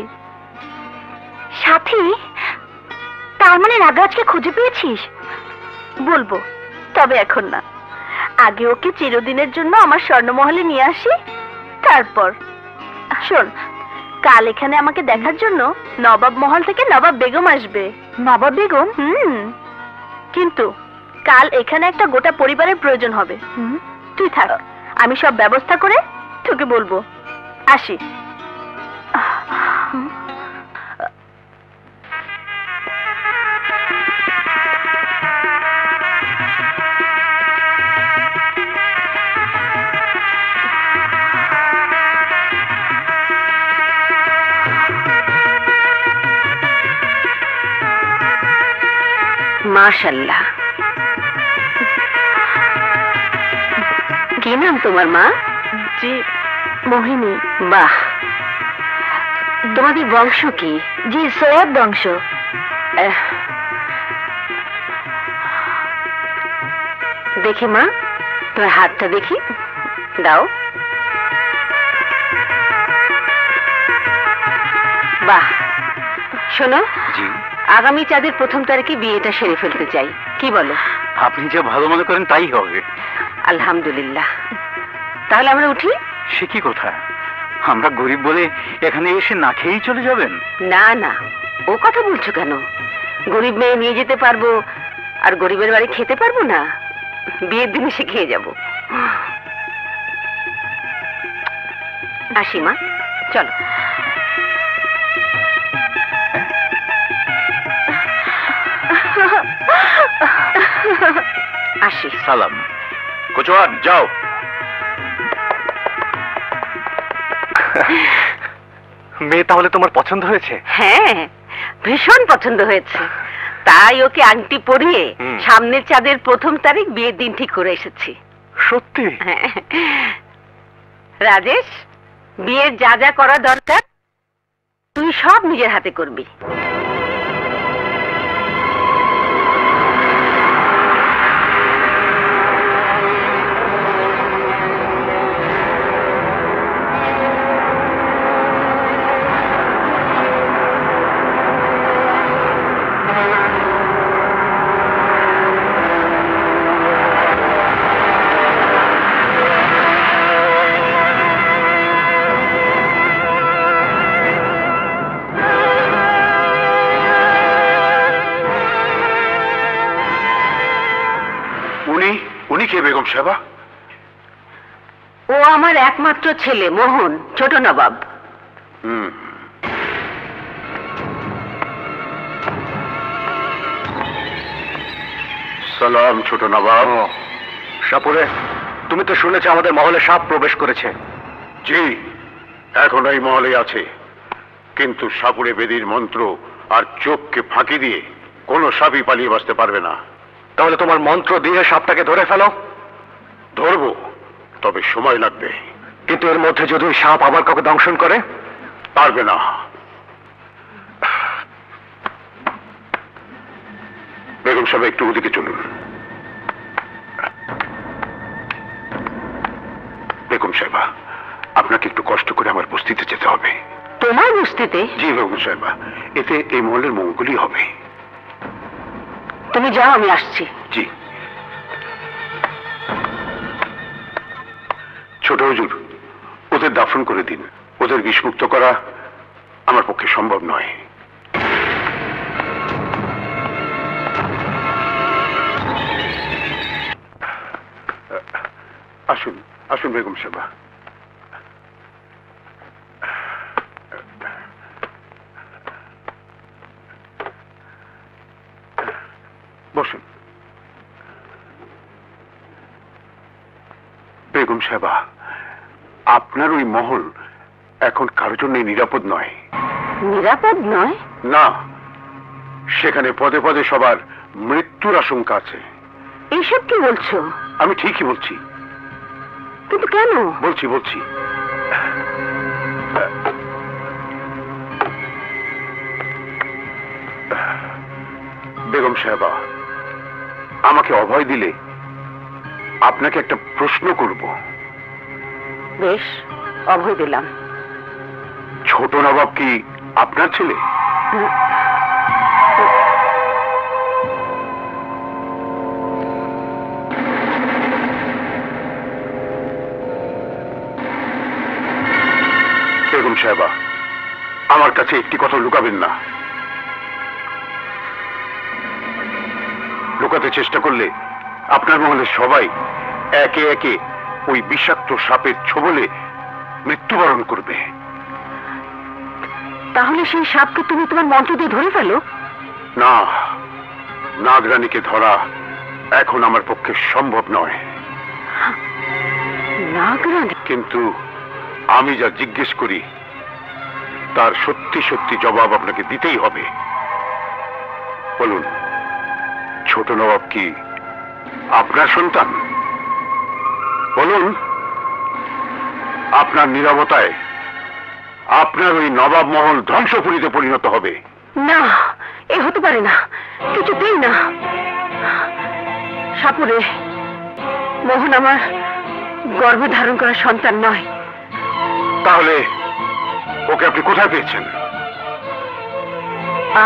সাথী? তার মানে নাগরাজকে খুঁজে পেয়েছিস? বলবো, তবে এখন না। আগে ওকে চিরদিনের জন্য আমার স্বর্ণমহলে নিয়ে আসি, তারপর। শোন, কাল এখানে আমাকে দেখার জন্য নবাব মহল থেকে নবাব বেগম আসবে। নবাব বেগম? কিন্তু কাল এখানে একটা গোটা পরিবারের প্রয়োজন হবে। তুই থাক, আমি সব ব্যবস্থা করে তোকে বলবো। আসি। মাশাআল্লাহ। কি নাম তোমার মা? জি, মোহিনী। বাহ, তোমাদের বংশ কি? জি, সৈয়দ বংশ। দেখি মা, তোমার হাতটা দেখি, দাও। বাহ, শোনো, জি, আগামী চাঁদের 1 তারিখে বিয়েটা সেরে ফেলতে চাই, কি বলো? আপনি যে ভালো মনে করেন তাই হবে। আলহামদুলিল্লাহ। তাহলে আমরা উঠি? সে কি কথা, আমরা গরিব বলে এখানে এসে না খেয়েই চলে যাবেন? না না, ও কথা বলছো কেন? গরিব মেয়ে নিয়ে যেতে পারবো, আর গরিবের বাড়ি খেতে পারবো না? বিয়ের দিনে সে খেয়ে যাবো। আসি মা, চলো। আসি। সালাম। কোচওয়ান যাও। মেয়ে তাহলে তোমার পছন্দ হয়েছে? হ্যাঁ, ভীষণ পছন্দ হয়েছে। তাই ওকে আংটি পরিয়ে সামনের চাঁদের 1 তারিখ বিয়ের দিন ঠিক করে এসেছি। সত্যি? হ্যাঁ। রাজেশ, বিয়ের যা যা করা দরকার তুই সব নিজের হাতে করবি। উনি কে বেগম সাহেবা? ও আমার একমাত্র ছেলে মোহন, ছোট নবাব। সালাম ছোট নবাব। সাপুরে, তুমি তো শুনেছো আমাদের মহলে সাপ প্রবেশ করেছে। জি, এখন এই মহলে আছে, কিন্তু সাপুরে বেদির মন্ত্র আর চোখকে ফাঁকি দিয়ে কোনো সাপই পালিয়ে বাঁচতে পারবে না। তাহলে তোমার মন্ত্র দিয়ে সাপটাকে ধরে ফেলো। ধরবো, তবে সময় লাগবে। কিন্তু এর মধ্যে যদি ওই সাপ আবার কাউকে দংশন করে? পারবে না। বেগম সাহেব একটু ওদিকে চলুন। বেগম সাহেবা, আপনাকে একটু কষ্ট করে আমার বস্তিতে যেতে হবে। তোমার বস্তিতে? জি বেগম সাহেবা, এতে এই মহলের মঙ্গলই হবে। তুমি যাও, আমি আসছি। জি। ছোট হুজুর, ওদের দাফন করে দিন। ওদের বিষমুক্ত করা আমার পক্ষে সম্ভব নয়। আসুন আসুন বেগম সাহেবা। বসুন। বেগম সাহেবা, আপনার ওই মহল এখন কারোর জন্য নিরাপদ নয়। নিরাপদ নয়? না, সেখানে পদে পদে সবার মৃত্যুর আশঙ্কা আছে। এইসব কি বলছো? আমি ঠিকই বলছি। কিন্তু কেন? বলছি বলছি বেগম সাহেবা, আমাকে অভয় দিলে আপনাকে একটা প্রশ্ন করব। বেশ, অভয় দিলাম। ছোট নবাব কি আপনার ছেলে? বেগম সাহেবা, আমার কাছে একটি কথা লুকাবেন না। লুকাতে চেষ্টা করলে আপনার মহলের সবাই একে একে ওই বিষাক্ত সাপের ছোবলে মৃত্যুবরণ করবে। তাহলে সেই সাপকে তুমি তোমার মন্ত্র দিয়ে ধরে ফেলো? না, নাগরানীকে ধরা এখন আমার পক্ষে সম্ভব নয়। নাগরানী? কিন্তু আমি যা জিজ্ঞেস করি তার সত্যি সত্যি জবাব আপনাকে দিতেই হবে। বলুন, ছোট নবাব কি আপনার সন্তান? বলুন, আপনার নীরবতায় আপনার ওই নবাব মহল ধ্বংসপুরীতে পরিণত হবে। না, এ হতে পারে না, কিছুতেই না। সাপুরে, মোহন আমার গর্ভে ধারণ করা সন্তান নয়। তাহলে ওকে আপনি কোথায় পেয়েছেন?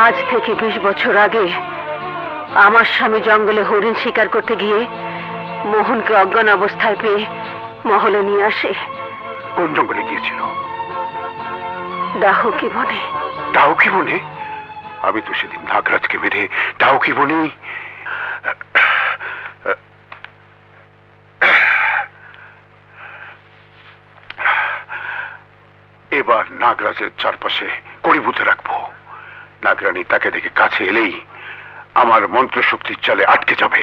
আজ থেকে 20 বছর আগে আমার স্বামী জঙ্গলে হরিণ শিকার করতে গিয়ে মোহনকে অজ্ঞান অবস্থায় পেয়ে মহলে নিয়ে আসে। কোন জঙ্গলে গিয়েছিল? ডাহুকি বনে। ডাউকি বনে? আমি তো সেদিন নাগরাজকে মেরে ডাউকি বনে। এবার নাগরাজের চারপাশে কড়িভূতে রাখবো। নাগরানী তাকে দেখে কাছে এলেই আমার মন্ত্র শক্তির চালে আটকে যাবে।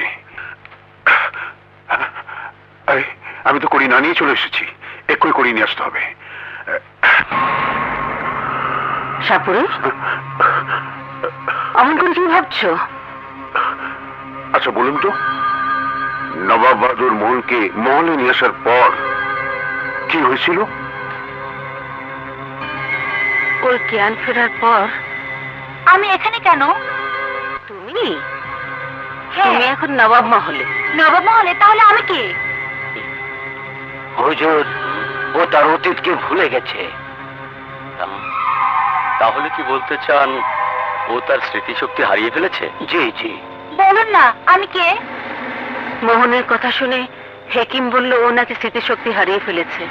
আরে, আমি তো কড়ি না নিয়ে চলে এসেছি, এক্ষুনি কড়ি নিয়ে আসতে হবে। সাপুরে, অমন করে কি ভাবছো? আচ্ছা বলুন তো, নবাব বাহাদুর মোহনকে মহলে নিয়ে আসার পর কি হয়েছিল? ওর জ্ঞান ফেরার পর আমি এখানে কেন? তুমি তুমি এখন নবাব মহলে। নবাব মহলে? তাহলে আমি কে? হুজুর, ও তার অতীতকে ভুলে গেছে। তাহলে কি বলতে চান ও তার স্মৃতিশক্তি হারিয়ে ফেলেছে? জি জি। বলুন না, আমি কে? মোহনের কথা শুনে হেকিম বলল ও নাকি স্মৃতিশক্তি হারিয়ে ফেলেছে।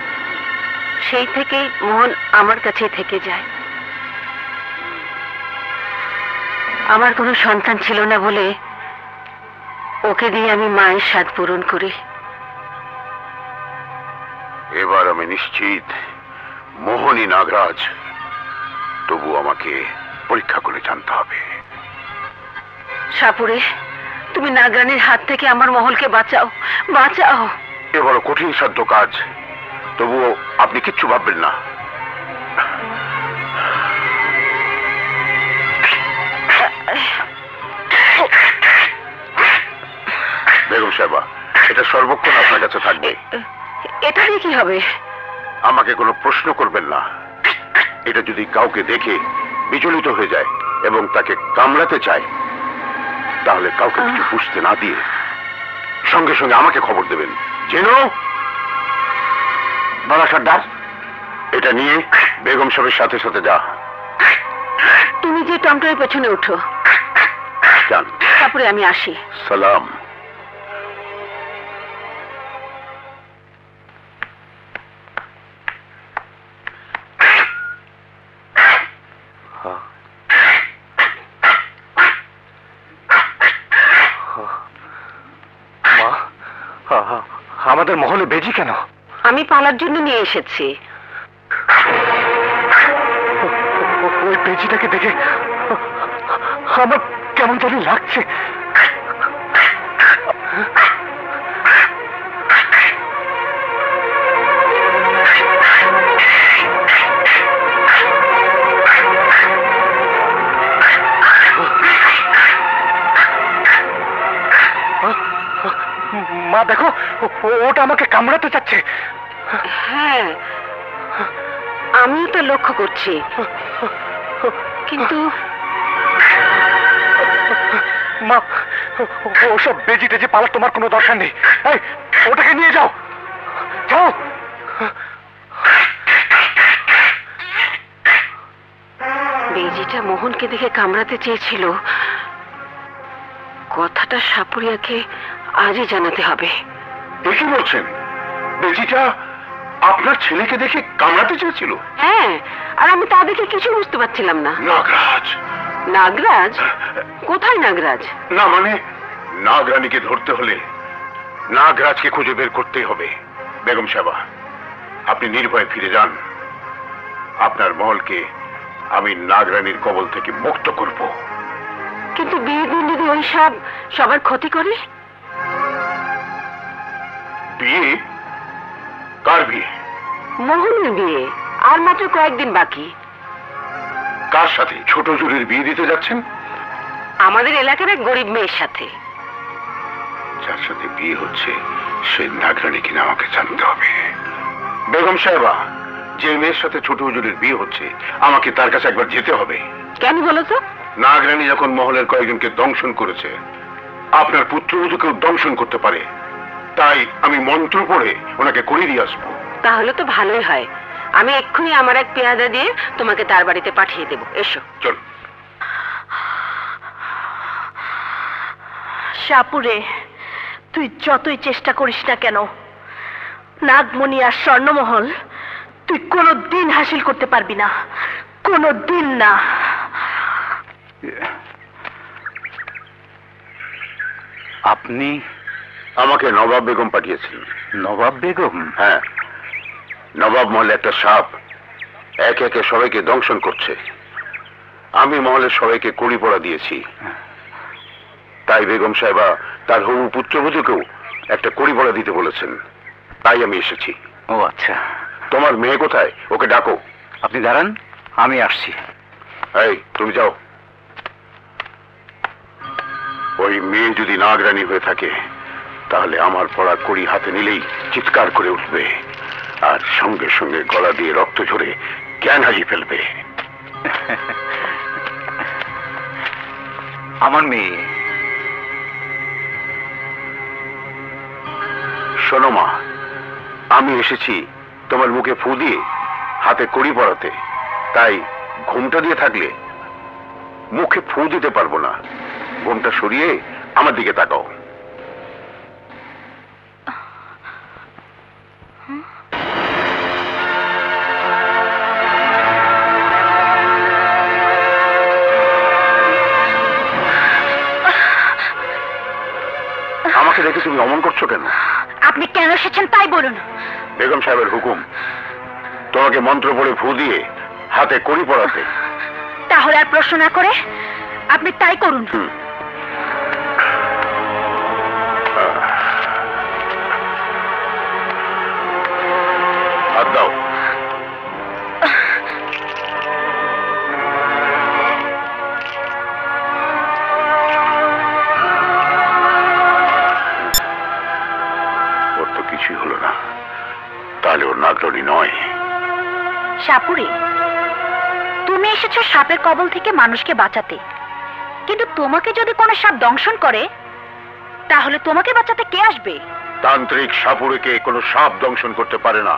সেই থেকেই মোহন আমার কাছেই থেকে যায়। আমার কোনো সন্তান ছিল না বলে ওকে দিয়ে আমি মায়ের স্বাদ পূরণ করি। এবার আমি নিশ্চিত মোহনই নাগরাজ। তবু আমাকে পরীক্ষা করে জানতে হবে। সাপুরে, তুমি নাগরানীর হাত থেকে আমার মহলকে বাঁচাও, বাঁচাও। এ বড় কঠিন সাধ্য কাজ, তবুও আপনি কিচ্ছু ভাববেন না। বেগম সাহেবা, এটা সর্বক্ষণ আপনার কাছে থাকবে। এটা দিয়ে কি হবে? আমাকে কোনো প্রশ্ন করবেন না। এটা যদি কাউকে দেখে বিচলিত হয়ে যায় এবং তাকে কামড়াতে চায়, তাহলে কাউকে কিছু বুঝতে না দিয়ে সঙ্গে সঙ্গে আমাকে খবর দেবেন। চেনো বাবা সর্দার? এটা নিয়ে বেগম সাহেবের সাথে সাথে যা। তুমি যে টমটমের পেছনে ওঠো। যান। তারপরে আমি আসি। সালাম। আমাদের মহলে বেজি কেন? আমি পালার জন্য নিয়ে এসেছি। ওই বেজিটাকে দেখে আমার কেমন জানি লাগছে। মা দেখো, ওটা আমাকে কামড়াতে চাচ্ছে। হ্যাঁ, আমি তো লক্ষ্য করছি, কিন্তু মা, ওসব বেজি টেজি পালার তোমার কোনো দরকার নেই। এই, ওটাকে নিয়ে যাও, যাও। বেজিটা মোহনকে দেখে কামড়াতে চেয়েছিল। কথাটা সাপুরিয়াকে আজই জানাতে হবে। দেখি বলছেন বেজিটা আপনার ছেলেকে দেখে কামড়াতে চেয়েছিল? হ্যাঁ, আর আমি তা দেখে কিছু বুঝতে পারছিলাম না। নাগরাজ? নাগরাজ? কোথায় নাগরাজ? না মানে, নাগরানীকে ধরতে হলে নাগরাজকে খুঁজে বের করতেই হবে। বেগম সাহেবা, আপনি নির্ভয়ে ফিরে যান। আপনার মহলকে আমি নাগরানীর কবল থেকে মুক্ত করব। কিন্তু বিয়ে দিন যদি ওই সব সবার ক্ষতি করে? বিয়ে? কার বিয়ে? মোহনের বিয়ে, আর মাত্র কয়েকদিন বাকি। কার সাথে? ছোট জুরির বিয়ে দিতে যাচ্ছেন? আমাদের এলাকার এক গরিব মেয়ের সাথে। যার সাথে বিয়ে হচ্ছে সে নাগরানী কিনা আমাকে জানতে হবে। বেগম সাহেবা, যে মেয়ের সাথে ছোট হুজুরের বিয়ে হচ্ছে আমাকে তার কাছে একবার যেতে হবে। কেন বলো তো? নাগরানী যখন মহলের কয়েকজনকে দংশন করেছে, আপনার পুত্রবধূকেও দংশন করতে পারে। তাই আমি মন্ত্র পড়ে ওনাকে করিয়ে দিয়ে আসবো। তাহলে তো ভালোই হয়। আমি এক্ষুনি আমার এক পেয়াদা দিয়ে তোমাকে তার বাড়িতে পাঠিয়ে দেবো। এসো। চল। সাপুরে, তুই যতই চেষ্টা করিস না কেন, নাগমণি আর স্বর্ণমহল তুই কোনোদিন হাসিল করতে পারবি না, কোনোদিন না। আপনি আমাকে নবাব বেগম পাঠিয়েছিলেন। নবাব বেগম? হ্যাঁ, নবাব মহলে একটা সাপ একে একে সবাইকে দংশন করছে। আমি মহলের সবাইকে কড়ি পড়া দিয়েছি, তাই বেগম সাহেবা তার হবু পুত্রবধূকেও একটা কড়ি পড়া দিতে বলেছেন, তাই আমি এসেছি। ও আচ্ছা, তোমার মেয়ে কোথায়? ওকে ডাকো। আপনি দাঁড়ান, আমি আসছি। এই, তুমি যাও। ওই মেয়ে যদি নাগরানী হয়ে থাকে তাহলে আমার পড়া কড়ি হাতে নিলেই চিৎকার করে উঠবে আর সঙ্গে সঙ্গে গলা দিয়ে রক্ত ঝরে জ্ঞান হারিয়ে ফেলবে। আমার মেয়ে। শোনো মা, আমি এসেছি তোমার মুখে ফু দিয়ে হাতে কড়ি পরাতে, তাই ঘুমটা দিয়ে থাকলে মুখে ফু দিতে পারবো না। ঘুমটা সরিয়ে আমার দিকে তাকাও। আমাকে দেখে তুমি অমন করছো কেন? আপনি কেন এসেছেন তাই বলুন। বেগম সাহেবের হুকুম তোমাকে মন্ত্র পড়ে ফু দিয়ে হাতে কড়ি পরাতে। তাহলে আর প্রশ্ন না করে আপনি তাই করুন। হাত দাও। ওর তো কিছুই হলো না, তাহলে ওর নাগরানী নয়। সাপুরে, তুমি এসেছো সাপের কবল থেকে মানুষকে বাঁচাতে, কিন্তু তোমাকে যদি কোনো সাপ দংশন করে তাহলে তোমাকে বাঁচাতে কে আসবে? তান্ত্রিক সাপুরেকে কোনো সাপ দংশন করতে পারে না।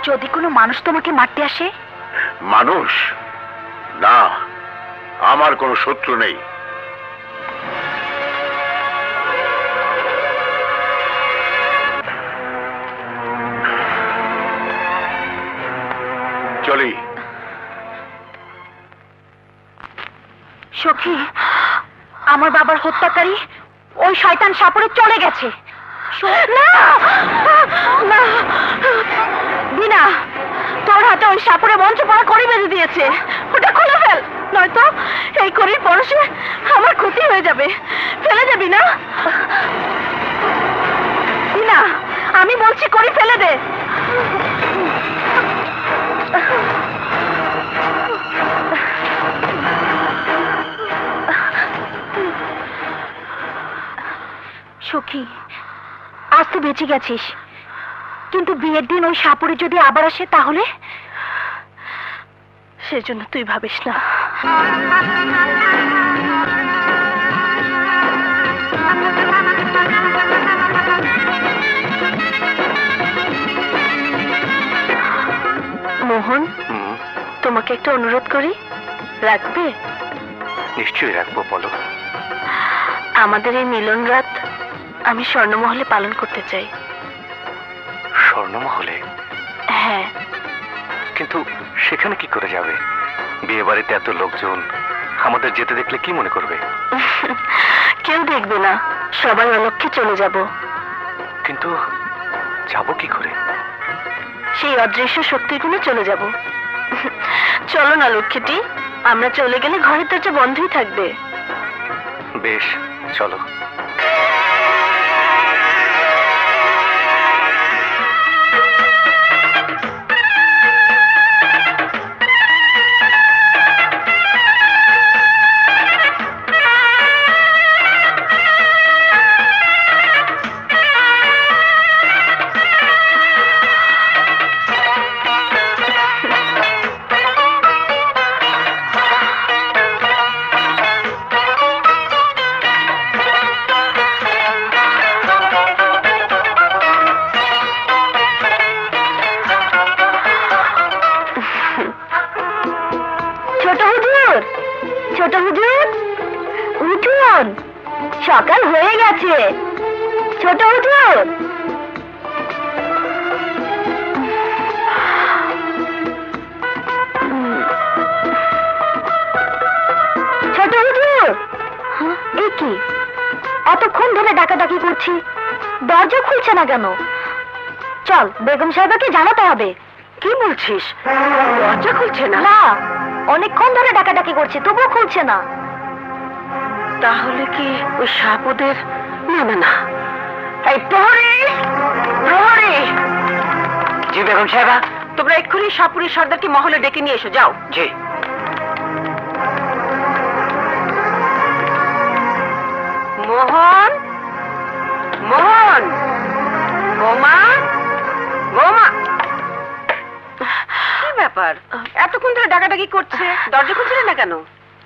যদি কোনো মানুষ তোমাকে মারতে আসে? মানুষ না, আমার কোনো শত্রু নেই। চলি। সখী, আমার বাবার হত্যাকারী ওই শয়তান সাপুরে চলে গেছে। না বিনা, তোর হাতে ওই সাপুরে মঞ্চ পড়া কড়ি বেঁধে দিয়েছে, ওটা খুলে ফেল, নয়তো এই কড়ির পরশে আমার ক্ষতি হয়ে যাবে। ফেলে যাবি না? বিনা, আমি বলছি কড়ি ফেলে দে। সখী, আজ তো বেঁচে গেছিস, কিন্তু বিয়ের দিন ওই সাপুরে যদি আবার আসে তাহলে? সেজন্য তুই ভাবিস না। মোহন, তোমাকে একটা অনুরোধ করি, রাখবে? নিশ্চয়ই রাখবো, বলো। আমাদের এই মিলন রাত আমি স্বর্ণমহলে পালন করতে চাই। স্বর্ণমহলে? হ্যাঁ। কিন্তু সেখানে কি করে যাবে? বিয়ে বাড়িতে এত লোকজন, আমাদের যেতে দেখলে কি মনে করবে? কেউ দেখবে না, সবাই অলক্ষ্যে চলে যাব। কিন্তু যাব কি করে? সেই অদৃশ্য শক্তিগুলো চলে যাব। চলো না লক্ষ্মীটি, আমরা চলে গেলে ঘরের দরজা বন্ধই থাকবে। বেশ, চলো। সকাল হয়ে গেছে। ছোট হুজুর, ছোট হুজুর, এ কি এতক্ষণ ধরে ডাকাডাকি করছি, দরজা খুলছে না কেন? চল বেগম সাহেবাকে জানাতে হবে। কি বলছিস? দরজা খুলছে না? না, অনেকক্ষণ ধরে ডাকাডাকি করছি তবুও খুলছে না। তাহলে কি ওই সাপ ওদের? না না না, এই প্রহরী, প্রহরী। জি বেগম সাহেবা। তোমরা এক্ষুনি সাপুরি সর্দারকে মহলে ডেকে নিয়ে এসো, যাও। জি। মোহন, মোহন, বৌমা, বৌমা। কি ব্যাপার, এতক্ষণ ধরে ডাকাডাকি করছে, দরজা খুলছিলে না কেন?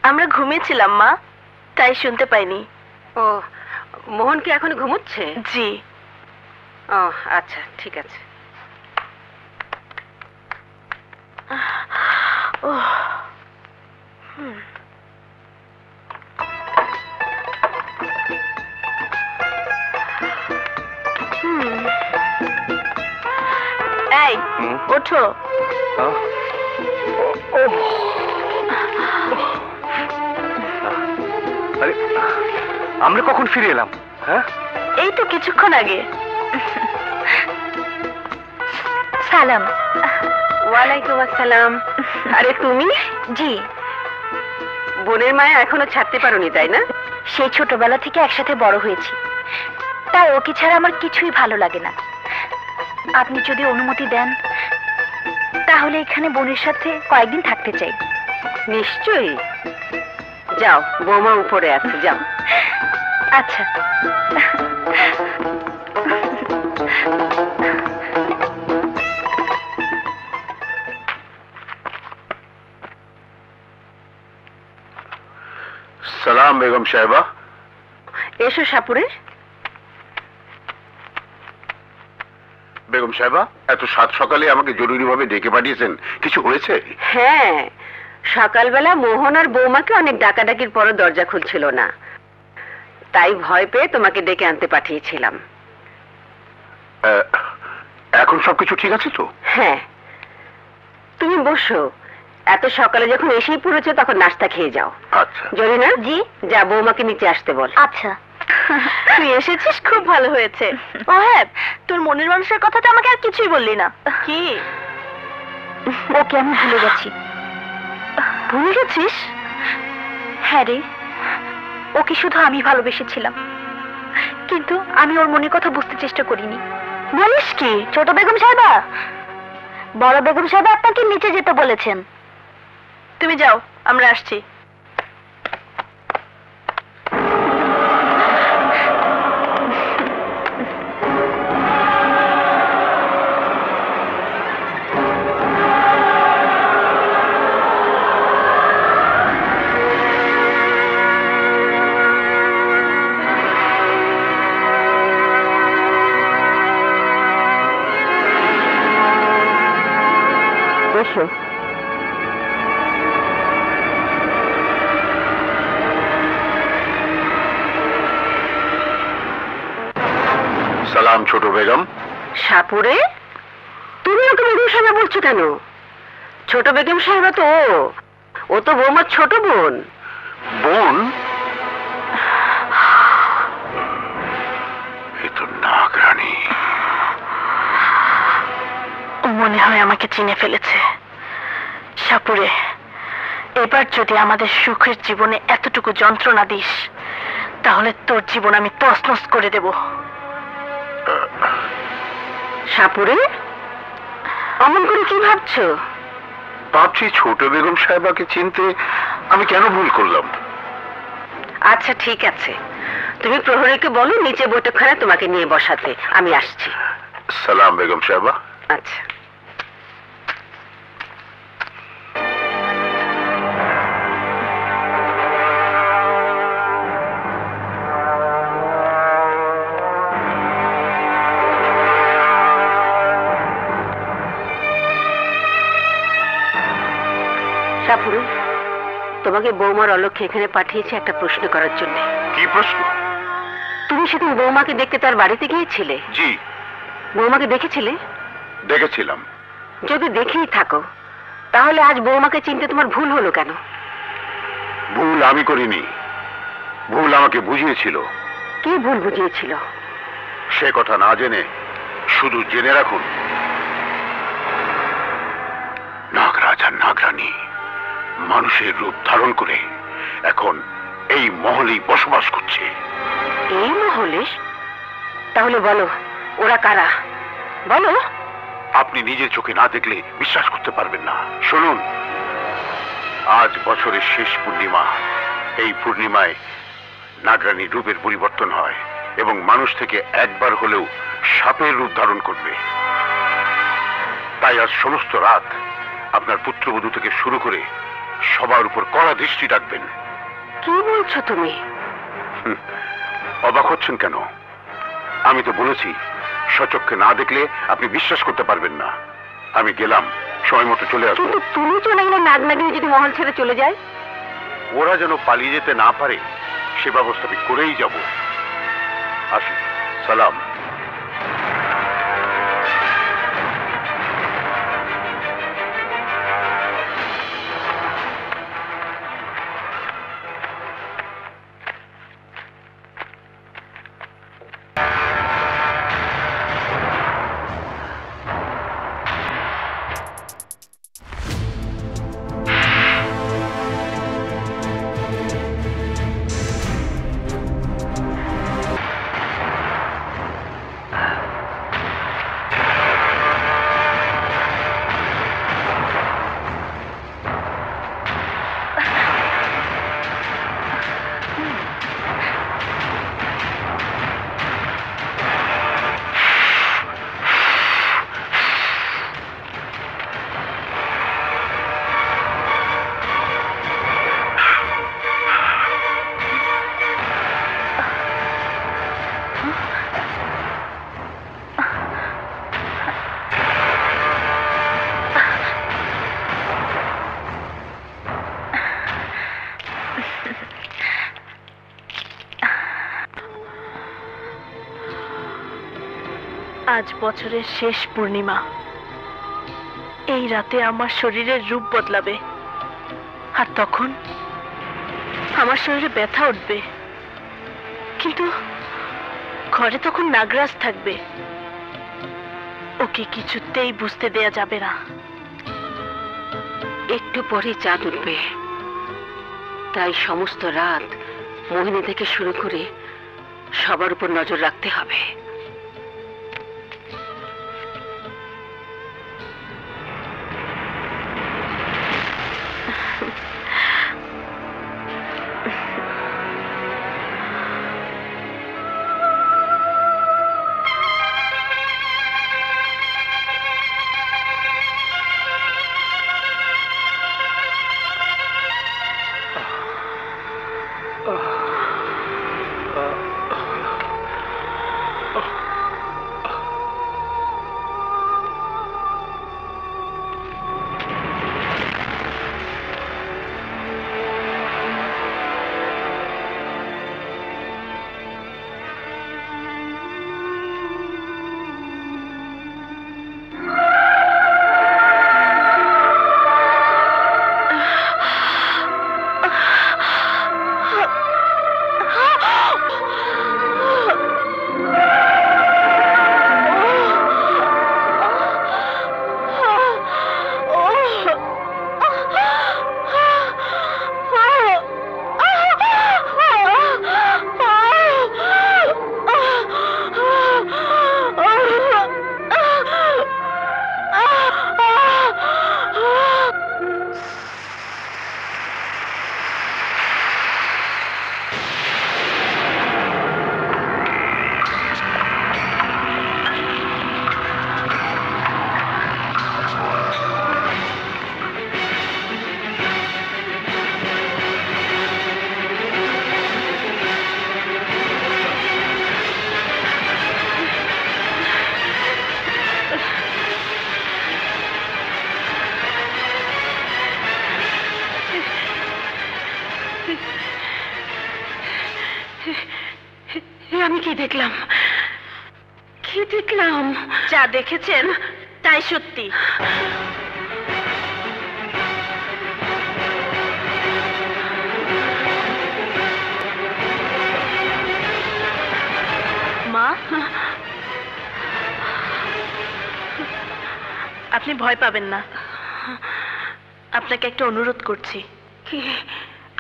আমরা ঘুমিয়েছিলাম মা, তাই শুনতে পাইনি। ও, মোহন কি এখন ঘুমোচ্ছে? জি। ও আচ্ছা, ঠিক আছে। ও এই ওঠো। আরে আমরা কখন ফিরে এলাম? হ্যাঁ, এই তো কিছুক্ষণ আগে। সালাম। ওয়ালাইকুম আসসালাম। আরে তুমি? জি। বোনের মায়া এখনো ছাড়তে পারোনি, তাই না? সেই ছোটবেলা থেকে একসাথে বড় হয়েছি, তাই ওকে ছাড়া আমার কিছুই ভালো লাগে না। আপনি যদি অনুমতি দেন তাহলে এখানে বোনের সাথে কয়েকদিন থাকতে চাই। নিশ্চয়ই, যাও, বৌমা উপরে আছে, যাও। আচ্ছা। সালাম বেগম সাহেবা। এসো সাপুরে। বেগম সাহেবা, এত সাত সকালে আমাকে জরুরিভাবে ডেকে পাঠিয়েছেন, কিছু হয়েছে? হ্যাঁ, সকালবেলা মোহন আর বৌমাকে অনেক ডাকাডাকির পরও দরজা খুলছিল না, তাই ভয় পেয়ে তোমাকে ডেকে আনতে পাঠিয়েছিলাম। এখন সবকিছু ঠিক আছে তো? হ্যাঁ, তুমি বসো। এত সকালে যখন এসেই পড়েছো তখন নাস্তা খেয়ে যাও। আচ্ছা। জরিনা, জি, যা বৌমাকে নিচে আসতে বল। আচ্ছা। তুই এসেছিস, খুব ভালো হয়েছে। ও হ্যাঁ, তোর মনের মানুষের কথাটা আমাকে আর কিছুই বললি না। কি? ওকে আমি ভুলে গেছি। ভুলে গেছিস? হ্যাঁ রে, ওকে শুধু আমি ভালোবেসেছিলাম, কিন্তু আমি ওর মনের কথা বুঝতে চেষ্টা করিনি। বলিস কি? ছোট বেগম সাহেবা, বড় বেগম সাহেবা আপনাকে নিচে যেতে বলেছেন। তুমি যাও, আমরা আসছি। বসো। সালাম ছোট বেগম। সাপুরে, তুমি ওকে বেগম সাহেবা বলছো কেন? ছোট বেগম সাহেবা তো ও তো বৌমার ছোট বোন। বোন? এ তো নাগরানী। ও মনে হয় আমাকে চিনে ফেলেছে। সাপুরে, এবার যদি আমাদের সুখের জীবনে এতটুকু যন্ত্রণা দিস তাহলে তোর জীবন আমি তছনছ করে দেব। সাপুরে, অমন করে কি ভাবছো? ভাবছি ছোট বেগম সাহেবাকে চিনতে আমি কেন ভুল করলাম। আচ্ছা ঠিক আছে, তুমি প্রহরীকে বলো নিচে বৈঠকখানে তোমাকে নিয়ে বসাতে, আমি আসছি। সালাম বেগম সাহেবা। আচ্ছা। সাপুরে, তোমাকে বৌমার অলক্ষ্যে এখানে পাঠিয়েছে একটা প্রশ্ন করার জন্য। কি প্রশ্ন? তুমি সেদিন বৌমাকে দেখতে তার বাড়িতে গিয়েছিলে? জি, বৌমাকে দেখেছিলে? দেখেছিলাম। যদি দেখেই থাকো তাহলে আজ বৌমাকে চিনতে তোমার ভুল হলো কেন? ভুল আমি করিনি, ভুল আমাকে বুঝিয়েছিল। কি ভুল বুঝিয়েছিল? সে কথা না জেনে শুধু জেনে রাখুন, নাগরাজ আর নাগরানী মানুষের রূপ ধারণ করে এখন এই মহলেই বসবাস করছে। এই মহলে? তাহলে বলো ওরা কারা, বলো। আপনি নিজের চোখে না দেখলে বিশ্বাস করতে পারবেন না। শুনুন, আজ বছরের শেষ পূর্ণিমা। এই পূর্ণিমায় নাগরানীর রূপের পরিবর্তন হয় এবং মানুষ থেকে একবার হলেও সাপের রূপ ধারণ করবে। তাই আজ সমস্ত রাত আপনার পুত্রবধূ থেকে শুরু করে সবার উপর কড়া দৃষ্টি রাখবেন। কি বলছো তুমি? অবাক হচ্ছেন কেন? আমি তো বলেছি, সচক্ষে না দেখলে আপনি বিশ্বাস করতে পারবেন না। আমি গেলাম, সময় মতো চলে আসবো। কিন্তু তুমি চলে গেলে নাগনাগিনী যদি মহল ছেড়ে চলে যায়? ওরা যেন পালিয়ে যেতে না পারে সে ব্যবস্থা আমি করেই যাব। আসি, সালাম। আজ বছরের শেষ পূর্ণিমা। এই রাতে আমার শরীরের রূপ বদলাবে, আর তখন আমার শরীরে ব্যথা উঠবে। কিন্তু ঘরে তখন নাগরাজ থাকবে, ওকে কিছুতেই বুঝতে দেয়া যাবে না। একটু পরে চাঁদ উঠবে, তাই সমস্ত রাত মোহিনী থেকে শুরু করে সবার উপর নজর রাখতে হবে। আমি কি দেখলাম? কি দেখলাম? যা দেখেছেন তাই সত্যি। মা, আপনি ভয় পাবেন না। আপনাকে একটা অনুরোধ করছি।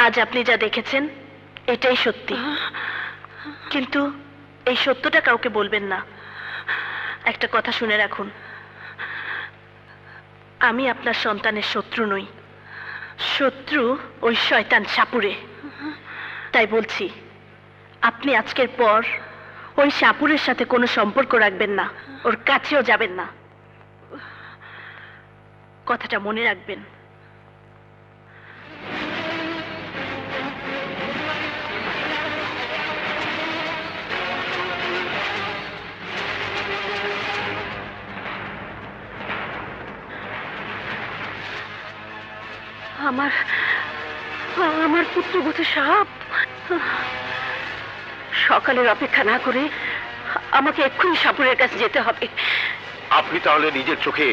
আজ আপনি যা দেখেছেন এটাই সত্যি, কিন্তু এই সত্যটা কাউকে বলবেন না। একটা কথা শুনে রাখুন, আমি আপনার সন্তানের শত্রু নই, শত্রু ওই শয়তান সাপুরে। তাই বলছি, আপনি আজকের পর ওই সাপুরের সাথে কোনো সম্পর্ক রাখবেন না, ওর কাছেও যাবেন না। কথাটা মনে রাখবেন। আমার পুত্রবধূ সাপ। সকালের অপেক্ষা না করে আমাকে এক্ষুনি সাপুরের কাছে যেতে হবে। আপনি তাহলে নিজের চোখে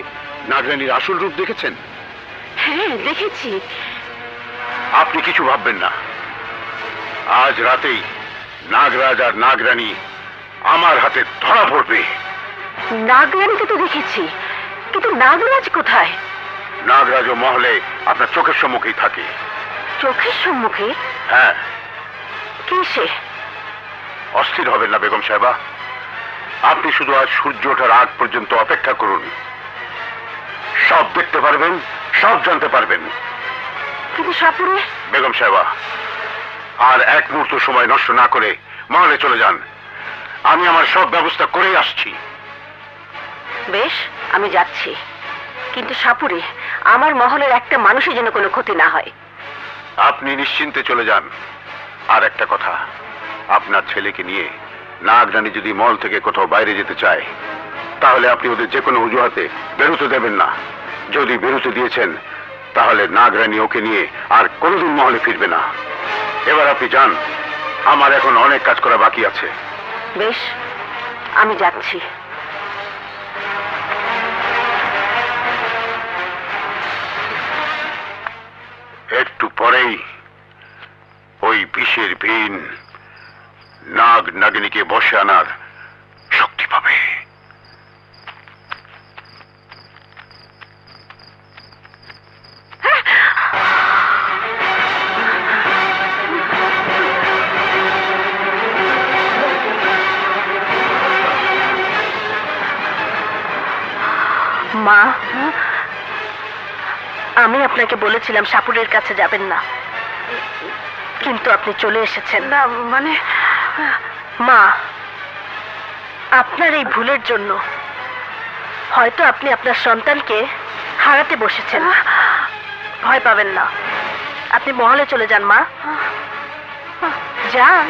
নাগরানীর আসল রূপ দেখেছেন? হ্যাঁ, দেখেছি। আপনি কিছু ভাববেন না, আজ রাতেই নাগরাজ আর নাগরানী আমার হাতে ধরা পড়বে। নাগরানীকে তো দেখেছি, কিন্তু নাগরাজ কোথায়? নাগরাজ ও মহলে আপনার চোখের সম্মুখেই থাকে। চোখের সম্মুখে? হ্যাঁ। কি সে? অস্থির হবেন না বেগম সাহেবা, আপনি শুধু আজ সূর্য ওঠার আগ পর্যন্ত অপেক্ষা করুন। সব দেখতে পারবেন, সব জানতে পারবেন। কিন্তু সাপুরে? বেগম সাহেবা, আর এক মুহূর্ত সময় নষ্ট না করে মহলে চলে যান। আমি আমার সব ব্যবস্থা করেই আসছি। বেশ, আমি যাচ্ছি, কিন্তু সাপুরে আমার মহলের একটা মানুষের যেন কোনো ক্ষতি না হয়। আপনি নিশ্চিন্তে চলে যান। আর একটা কথা, আপনার ছেলেকে নিয়ে নাগরানী যদি মল থেকে কোথাও বাইরে যেতে চায়, তাহলে আপনি ওদের যে কোনো অজুহাতে বেরোতে দেবেন না। যদি বেরোতে দিয়েছেন, তাহলে নাগরানী ওকে নিয়ে আর কোনোদিন মহলে ফিরবে না। এবার আপনি যান, আমার এখন অনেক কাজ করা বাকি আছে। বেশ, আমি যাচ্ছি। একটু পরেই ওই বিষের ভিন নাগ নাগিনীকে বসে আনার শক্তি পাবে। মা, আমি আপনাকে বলেছিলাম সাপুরের কাছে যাবেন না, কিন্তু আপনি চলে এসেছেন। না মানে, মা, আপনার এই ভুলের জন্য হয়তো আপনি আপনার সন্তানকে হারাতে বসেছেন। ভয় পাবেন না, আপনি মহলে চলে যান। মা, যান।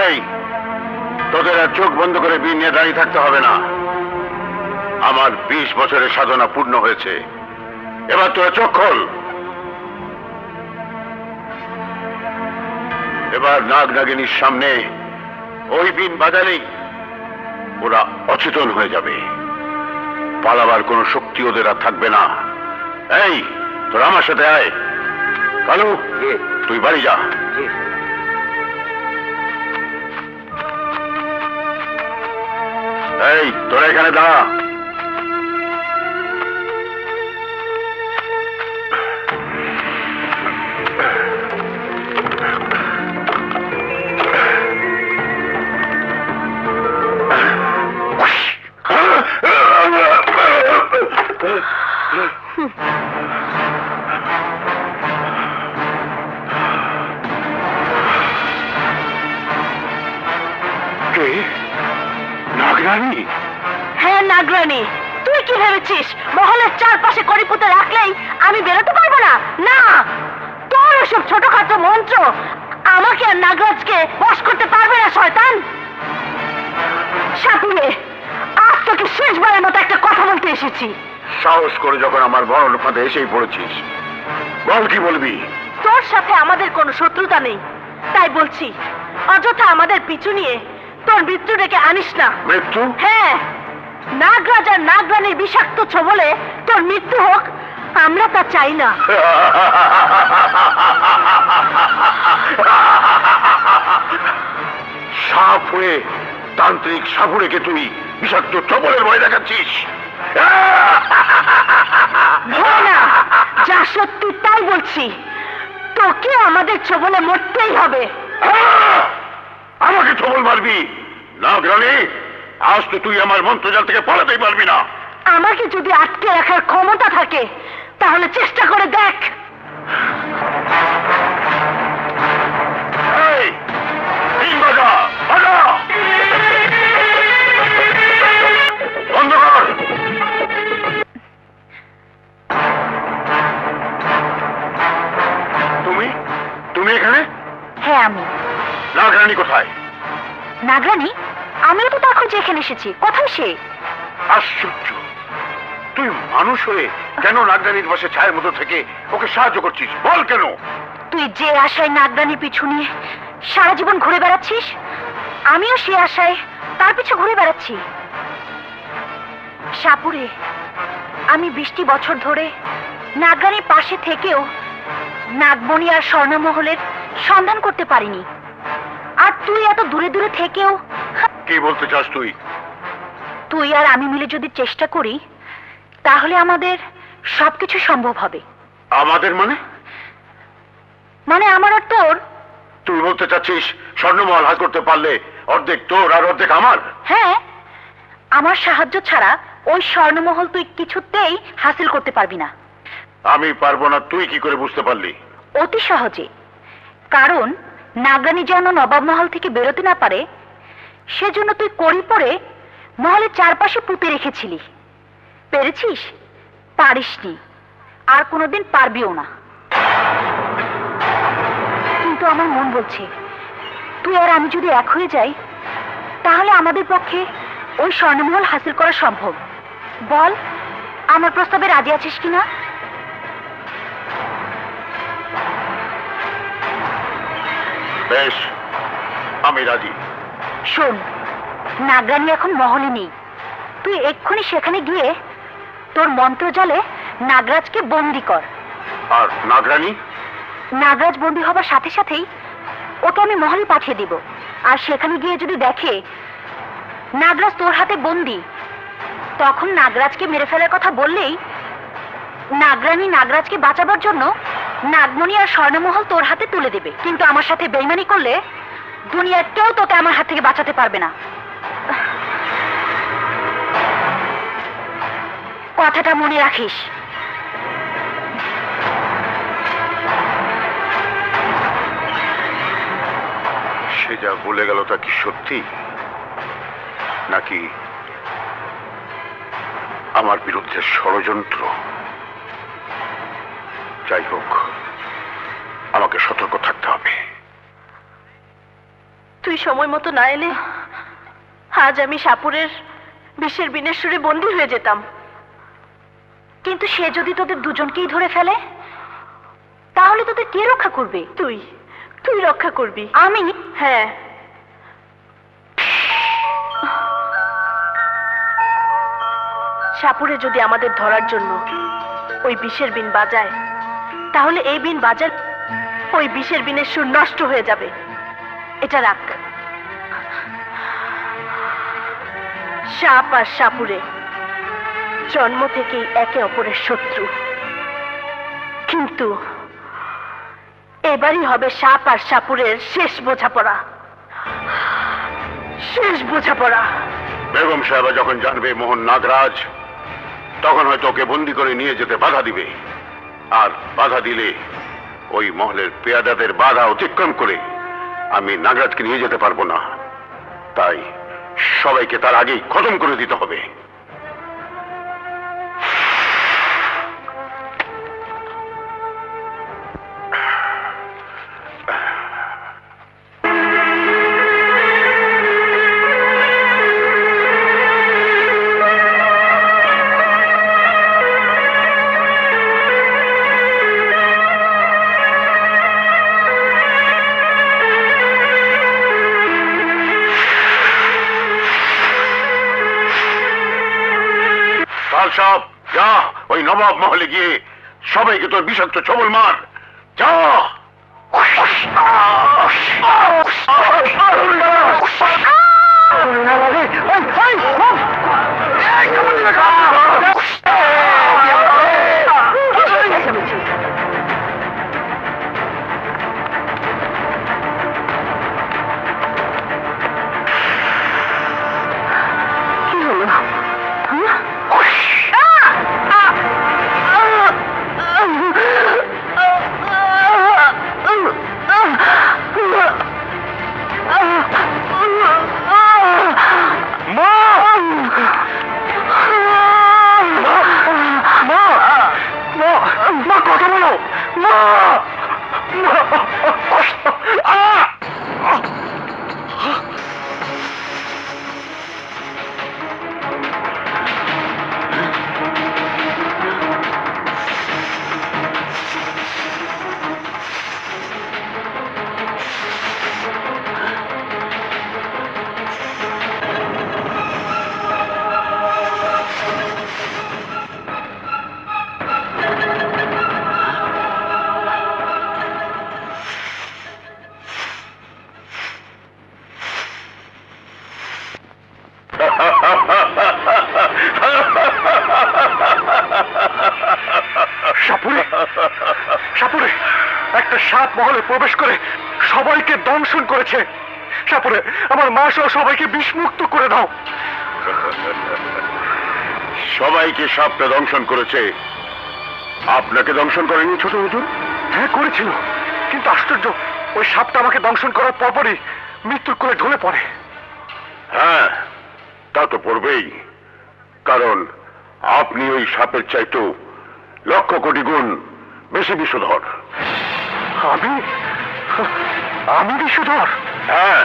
এই, তোদের আর চোখ বন্ধ করে বিন নিয়ে দাঁড়িয়ে থাকতে হবে না। আমার 20 বছরের সাধনা পূর্ণ হয়েছে, এবার তোরা চোখ খোল। এবার নাগ নাগিনীর সামনে ওই বিন বাজালেই ওরা অচেতন হয়ে যাবে, পালাবার কোনো শক্তি ওদের আর থাকবে না। এই, তোরা আমার সাথে আয়। কালু, তুই বাড়ি যা। এই, তোরা এখানে দাঁড়া। কে? নাগরানী? হ্যাঁ, নাগরানী। তুই কি ভেবেছিস মহলের চারপাশে কড়িপুঁতে রাখলেই আমি বেরোতে পারবো না? না, তোর এসব ছোটখাটো মন্ত্র আমাকে আর নাগরাজকে বশ করতে পারবে না, শয়তান। সাপুরে, শেষবারের মতো একটা কথা বলতে এসেছি। সাহস করে যখন আমার বড় ফাঁদে এসেই পড়েছিস, বল কি বলবি? তোর সাথে আমাদের কোনো শত্রুতা নেই, তাই বলছি অযথা আমাদের পিছু নিয়ে তোর মৃত্যু ডেকে আনিস না। মৃত্যু? হ্যাঁ, নাগরাজ আর নাগরানীর বিষাক্ত ছোবলে তোর মৃত্যু হোক, আমরা তা চাই না। সাপ হয়ে তান্ত্রিক সাপুরেকে তুই বিষাক্ত চবলের ভয় দেখাচ্ছিস? ভয় না, যা সত্যি তাই বলছি, তোকে আমাদের ছোবলে মরতেই হবে। আমাকে ছবল মারবি? নাগরানী, আজ তো তুই আমার মন্ত্রজাল থেকে পালাতেই পারবি না। আমাকে যদি আটকে রাখার ক্ষমতা থাকে তাহলে চেষ্টা করে দেখ। এই, তিন বাজা, বাজা। বন্ধ কর। তুমি তুমি এখানে? হ্যাঁ আমি। নাগরানী কোথায়? নাগরানী? আমিও তো তার খোঁজে এখানে এসেছি। কোথায় সে? আশ্চর্য, তুই মানুষ হয়ে কেন নাগরানীর বসে ছায়ের মতো থেকে ওকে সাহায্য করছিস? বল কেন? তুই যে আশায় নাগরানী পিছু নিয়ে সারা জীবন ঘুরে বেড়াচ্ছিস, আমিও সে আশায় তার পিছু ঘুরে বেড়াচ্ছি। সাপুরে আমি 20টি বছর ধরে নাগরানীর পাশে থেকেও নাগমণি আর স্বর্ণমহলের সন্ধান করতে পারিনি। আর তুই এত দূরে দূরে থেকেও। কি বলতে চাস তুই? তুই আর আমি মিলে যদি চেষ্টা করি তাহলে আমাদের সবকিছু সম্ভব হবে। আমাদের মানে? মানে আমার আর তোর। তুই বলতে চাচ্ছিস স্বর্ণমহল হাত করতে পারলে অর্ধেক তোর আর অর্ধেক আমার? হ্যাঁ, আমার সাহায্য ছাড়া ওই স্বর্ণমহল তুই কিছুতেই হাসিল করতে পারবি না। আমি পারবো না, তুই কি করে বুঝতে পারলি? অতি সহজে। কারণ নাগরানী যেন নবাব মহল থেকে বেরোতে না পারে সেজন্য তুই কড়ি পরে মহলের চারপাশে পুঁতে রেখেছিলি। পেরেছিস? পারিসনি, আর কোনোদিন পারবিও না। কিন্তু আমার মন বলছে তুই আর আমি যদি এক হয়ে যাই তাহলে আমাদের পক্ষে ওই স্বর্ণমহল হাসিল করা সম্ভব। বল, আমার প্রস্তাবে রাজি আছিস কিনা? বেশ, আমি রাজি। শোন, নাগরানী এখন মহলে নেই। তুই এক্ষুনি সেখানে গিয়ে তোর মন্ত্রজালে নাগরাজকে বন্দি কর। আর নাগরানী? নাগরাজ বন্দি হবার সাথে সাথেই ওকে আমি মহলে পাঠিয়ে দিব। আর সেখানে গিয়ে যদি দেখে নাগরাজ তোর হাতে বন্দি, তখন নাগরাজকে মেরে ফেলার কথা বললেই নাগরানী নাগরাজকে বাঁচাবার জন্য নাগমণি আর স্বর্ণমহল তোর হাতে তুলে দেবে। কিন্তু আমার সাথে বেইমানি করলে দুনিয়ার কেউ তোকে আমার হাত থেকে বাঁচাতে পারবে না। কথাটা মনে রাখিস। সে যা বলে গেল তা কি সত্যি, নাকি আমার বিরুদ্ধে ষড়যন্ত্র? যাই হোক, আমাকে সতর্ক থাকতে হবে। তুই সময় মতো না এলে আজ আমি সাপুরের বিষের বিনেশ্বরে বন্দী হয়ে যেতাম। কিন্তু সে যদি তোদের দুজনকেই ধরে ফেলে তাহলে তোদের কে রক্ষা করবে? তুই তুই রক্ষা করবি। আমি? হ্যাঁ। সাপুরে যদি আমাদের ধরার জন্য ওই বিষের বিন বাজায় তাহলে এই বিন বাজার ওই বিষের বিনের সুর নষ্ট হয়ে যাবে। এটা রাখ। সাপ আর সাপুরে জন্ম থেকেই একে অপরের শত্রু, কিন্তু এবারই হবে সাপ আর সাপুরের শেষ বোঝাপড়া। শেষ বোঝাপড়া। বেগম সাহেবা যখন জানবে মোহন নাগরাজ, তখন হয়তো ওকে বন্দি করে নিয়ে যেতে বাধা দিবে। আর বাধা দিলে ওই মহলের পেয়াদাদের বাধা অতিক্রম করে আমি নাগরাজকে নিয়ে যেতে পারবো না। তাই সবাইকে তার আগেই খতম করে দিতে হবে। লাল সাপ, যা ওই নবাব মহলে গিয়ে সবাইকে তোর বিষাক্ত ছবল মার, যা। সাপুরে একটা সাপ মহলে প্রবেশ করে সবাইকে দংশন করেছে। সাপুরে আমার মা সহ সবাইকে বিষমুক্ত করে দাও। সবাইকে সাপটা দংশন করেছে, আপনাকে দংশন করেনি ছোট হুজুর? হ্যাঁ করেছিল, কিন্তু আশ্চর্য, ওই সাপটা আমাকে দংশন করার পরপরই মৃত্যুর কোলে ঢলে পড়ে। হ্যাঁ, তা তো পড়বেই, কারণ আপনি ওই সাপের চাইতেও লক্ষ কোটি গুণ বেশি বিষধর। আমি বিষধর? হ্যাঁ,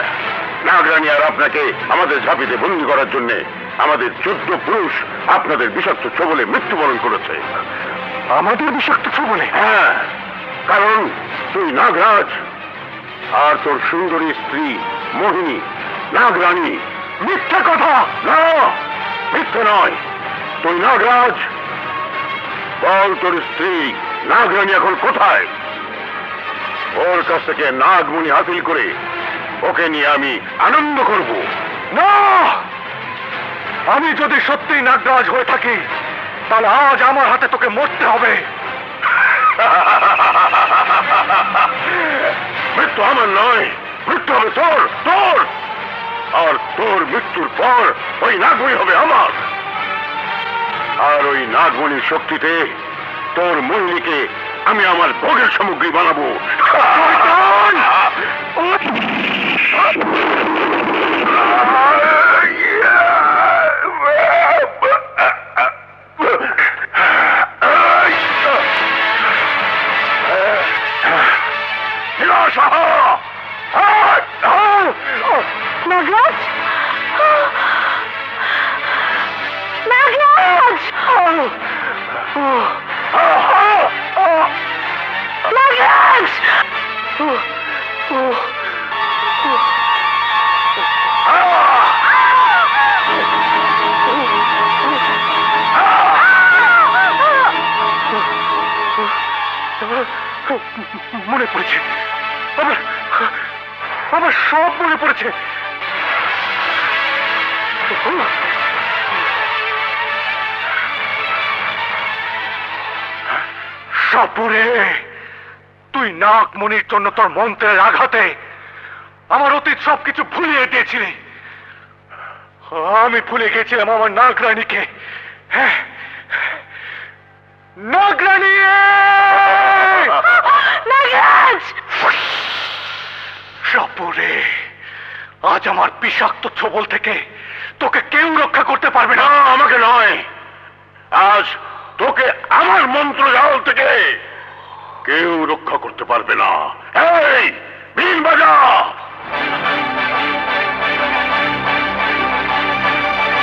নাগরানী আর আপনাকে আমাদের ঝাঁপিতে বন্দী করার জন্য আমাদের 14 পুরুষ আপনাদের বিষাক্ত ছোবলে মৃত্যুবরণ করেছে। আমাদের বিষাক্ত ছোবলে? হ্যাঁ, কারণ তুই নাগরাজ আর তোর সুন্দরী স্ত্রী মোহিনী নাগরানী। মিথ্যা কথা। না, মিথ্যে নয়, তুই নাগরাজ। বল তোর স্ত্রী নাগরানী এখন কোথায়? ওর কাছ থেকে নাগমণি হাসিল করে ওকে নিয়ে আমি আনন্দ করব। না, আমি যদি সত্যিই নাগরাজ হয়ে থাকি তাহলে আজ আমার হাতে তোকে মরতে হবে। মৃত্যু আমার নয়, মৃত্যু হবে তোর, তোর। আর তোর মৃত্যুর পর ওই নাগমণি হবে আমার। আর ওই নাগমণির শক্তিতে তোর মহিনীকে আমি আমার ভোগের সামগ্রী বানাবো। নাগরাজ, নাগরাজ, নাগরাজ! মনে পড়েছে, আমার সব মনে পড়েছে। সাপুরে, তুই নাগমণির জন্য তোর মন্ত্রের আঘাতে আমার অতীত সবকিছু ভুলিয়ে দিয়েছিলি। আমি ভুলে গেছিলাম আমার নাগরানীকে। হ্যাঁ, নাগরানী! নাগরাজ! সাপুরে, আজ আমার বিষাক্ত ছোবল থেকে তোকে কেউ রক্ষা করতে পারবে না। আমাকে নয়, আজ তোকে আমার মন্ত্র জাল থেকে কেউ রক্ষা করতে পারবে না। এই বিন বাজা,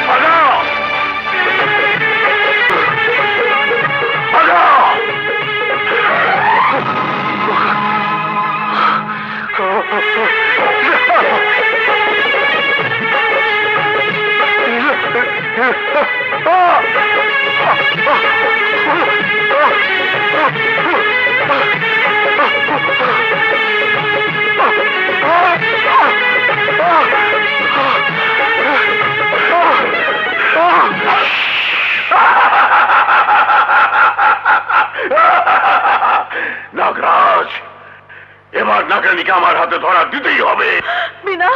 বাজা, বাজা। নাগরাজ, এবার নাগরানীকে আমার হাতে ধরা দিতেই হবে। বিনা,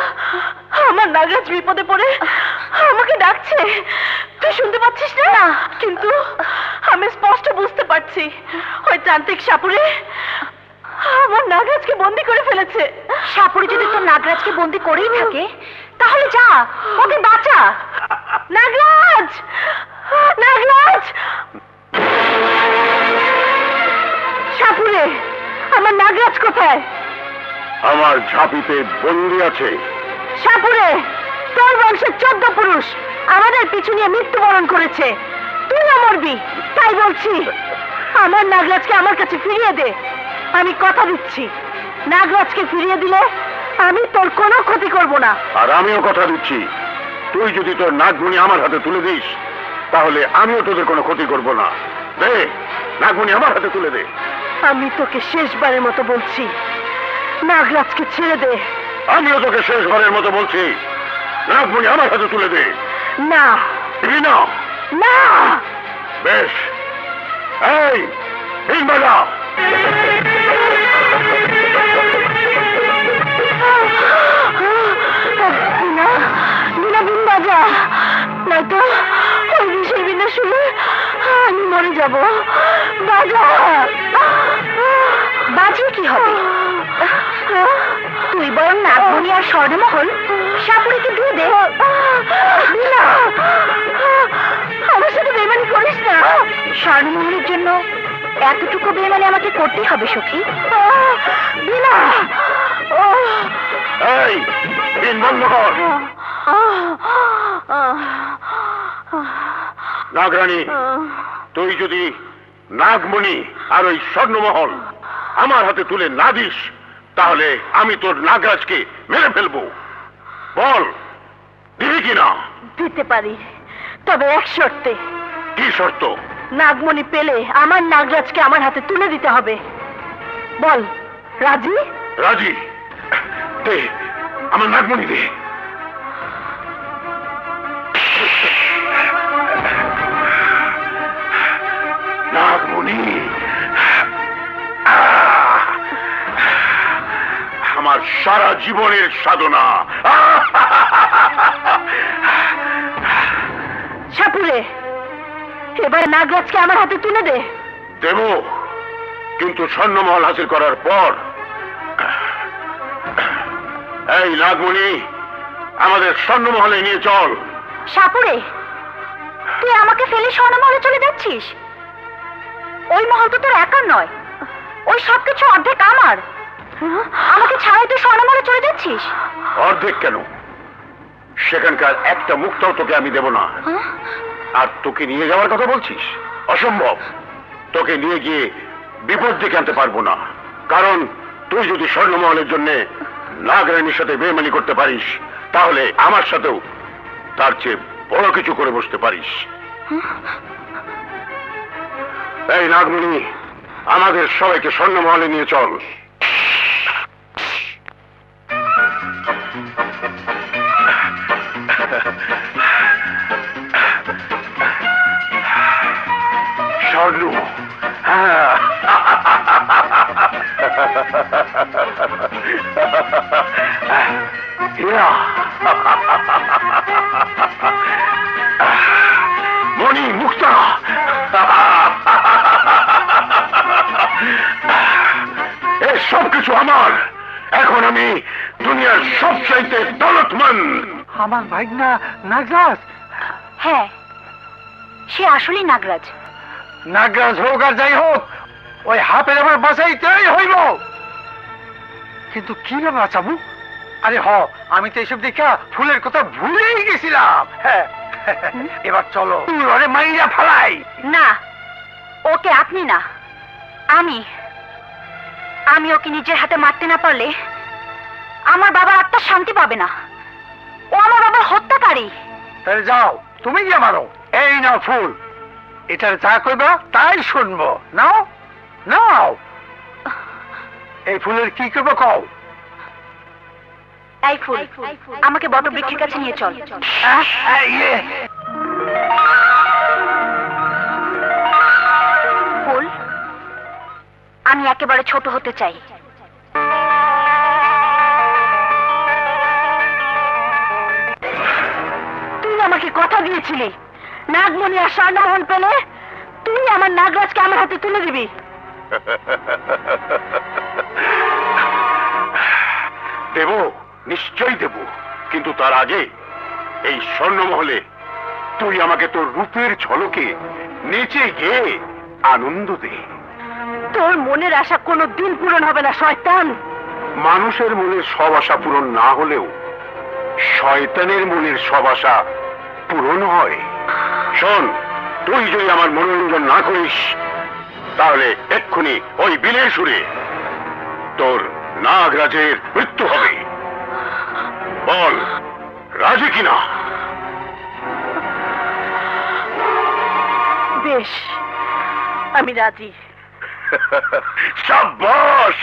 আমার নাগরাজ বিপদে পড়ে আমাকে ডাকছে, তুই শুনতে পাচ্ছিস না? কিন্তু আমি স্পষ্ট বুঝতে পারছি ওই তান্ত্রিক সাপুরে আমার নাগরাজকে বন্দি করে ফেলেছে। সাপুরে যদি তোর নাগরাজকে বন্দি করেই থাকে তাহলে যা ওকে বাঁচা। নাগরাজ, নাগরাজ! সাপুরে, আমার নাগরাজ কোথায়? আমার ঝাঁপিতে বন্দি আছে। সাপুরে, তোর বংশের 14 পুরুষ আমাদের পিছু নিয়ে মৃত্যুবরণ করেছে, তুইও মরবি। তাই বলছি আমার নাগরাজকে আমার কাছে ফিরিয়ে দে। আমি কথা দিচ্ছি, নাগরাজকে ফিরিয়ে দিলে আমি তোর কোনো ক্ষতি করব না। আর আমিও কথা দিচ্ছি, তুই যদি তোর নাগমণি আমার হাতে তুলে দিস তাহলে আমিও তোদের কোনো ক্ষতি করব না। দে, নাগমণি আমার হাতে তুলে দে। আমি তোকে শেষবারের মতো বলছি, নাগরাজকে ছেড়ে দে। আমিও তোকে শেষবারের মতো বলছি, নাগমণি আমার হাতে তুলে দে। না, দিবি না? না! বেশ, এই বিন বাজা। বিনা, বিনা বিন বাজা, নয়তো ওই বিষের বিনা শুনে আমি মরে যাব। বাজা! বাজিয়ে কি হবে? তুই বরং নাগমণি আর স্বর্ণমহল সাপুরিকে দিয়ে দে। বিনা, আমার সাথে বেমানি করিস না। স্বর্ণমহলের জন্য এতটুকু বেমানি আমাকে করতেই হবে সখী। বিনা! এই বিন বন্ধ কর। নাগরানী, তুই যদি নাগমণি আর ওই স্বর্ণমহল আমার হাতে তুলে না দিস তাহলে আমি তোর নাগরাজকে মেরে ফেলবো। বল, দিবি কিনা? দিতে পারি, তবে এক শর্তে। কি শর্ত? নাগমণি পেলে আমার নাগরাজকে আমার হাতে তুলে দিতে হবে। বল, রাজি? রাজি। দে, আমার নাগমণি দে। নাগমণি, আমার সারা জীবনের সাধনা। সাপুরে, এবার নাগরাজকে আমার হাতে তুলে দে। দেব, কিন্তু স্বর্ণমহল হাসিল করার পর। এই নাগমণি, আমাদের স্বর্ণমহলে নিয়ে চল। সাপুরে, তুই আমাকে ফেলে স্বর্ণমহলে চলে যাচ্ছিস? ওই মহল তো তোর একার নয়, ওই সবকিছু অর্ধেক আমার। আমাকে ছাড়াই তুই স্বর্ণমহলে চলে যাচ্ছিস? অর্ধেক কেন, সেখানকার একটা মুক্তাও তোকে আমি দেব না। আর তোকে নিয়ে যাওয়ার কথা বলছিস? অসম্ভব। তোকে নিয়ে গিয়ে বিপদ ডেকে আনতে পারবো না, কারণ তুই যদি স্বর্ণমহলের জন্য নাগরানীর সাথে বেমানি করতে পারিস তাহলে আমার সাথেও তার চেয়ে বড় কিছু করে বসতে পারিস। এই নাগমণি, আমাদের সবাইকে স্বর্ণমহলে নিয়ে চল। স্বর্ণ, হীরা, মণি, মুক্তা, এই সব কিছু আমার। এখন আমি দুনিয়ার সবচাইতে দৌলতমন্দ। আমার ভাইগনা নাগরাজ। হ্যাঁ, সে আসলেই নাগরাজ। নাগরাজ হোক আর যাই হোক, ওই হাফের আমার বাঁচাইতেই হইব। কিন্তু কি না বাঁচাবো? আরে আমি তো এইসব দেখা ফুলের কথা ভুলেই গেছিলাম। হ্যাঁ, এবার চলো ওরে মাইরা ফালাই। না, ওকে আপনি না, আমি ওকে নিজের হাতে মারতে না পারলে আমার বাবার আত্মা শান্তি পাবে না। ও আমার বাবার হত্যাকারী। তাহলে যাও, তুমি গিয়ে মারো। এই নাও ফুল। এটার যা কইবা তাই শুনবো। নাও নাও, এই ফুলের কি করবো কও? এই ফুল, আমাকে বটবৃক্ষের কাছে নিয়ে চল। ফুল, আমি একেবারে ছোট হতে চাই। তুই আমাকে কথা দিয়েছিলি, নাগমণি আর স্বর্ণমোহন পেলে তুই আমার নাগরাজকে আমার হাতে তুলে দিবি। দেব, নিশ্চয়ই দেব, কিন্তু তার আগে এই স্বর্ণমহলে তুই আমাকে তোর রূপের ঝলকে নেচে গিয়ে আনন্দ দে। তোর মনের আশা কোনো দিন পূরণ হবে না শয়তান। মানুষের মনের সব আশা পূরণ না হলেও শয়তানের মনের সব আশা পূরণ হয়। শোন, তুই যদি আমার মনোরঞ্জন না করিস তাহলে এক্ষুনি ওই বিলের সুরে তোর নাগরাজের মৃত্যু হবে। বল, রাজি কিনা? বেশ, আমি রাজি। সাব্বাস।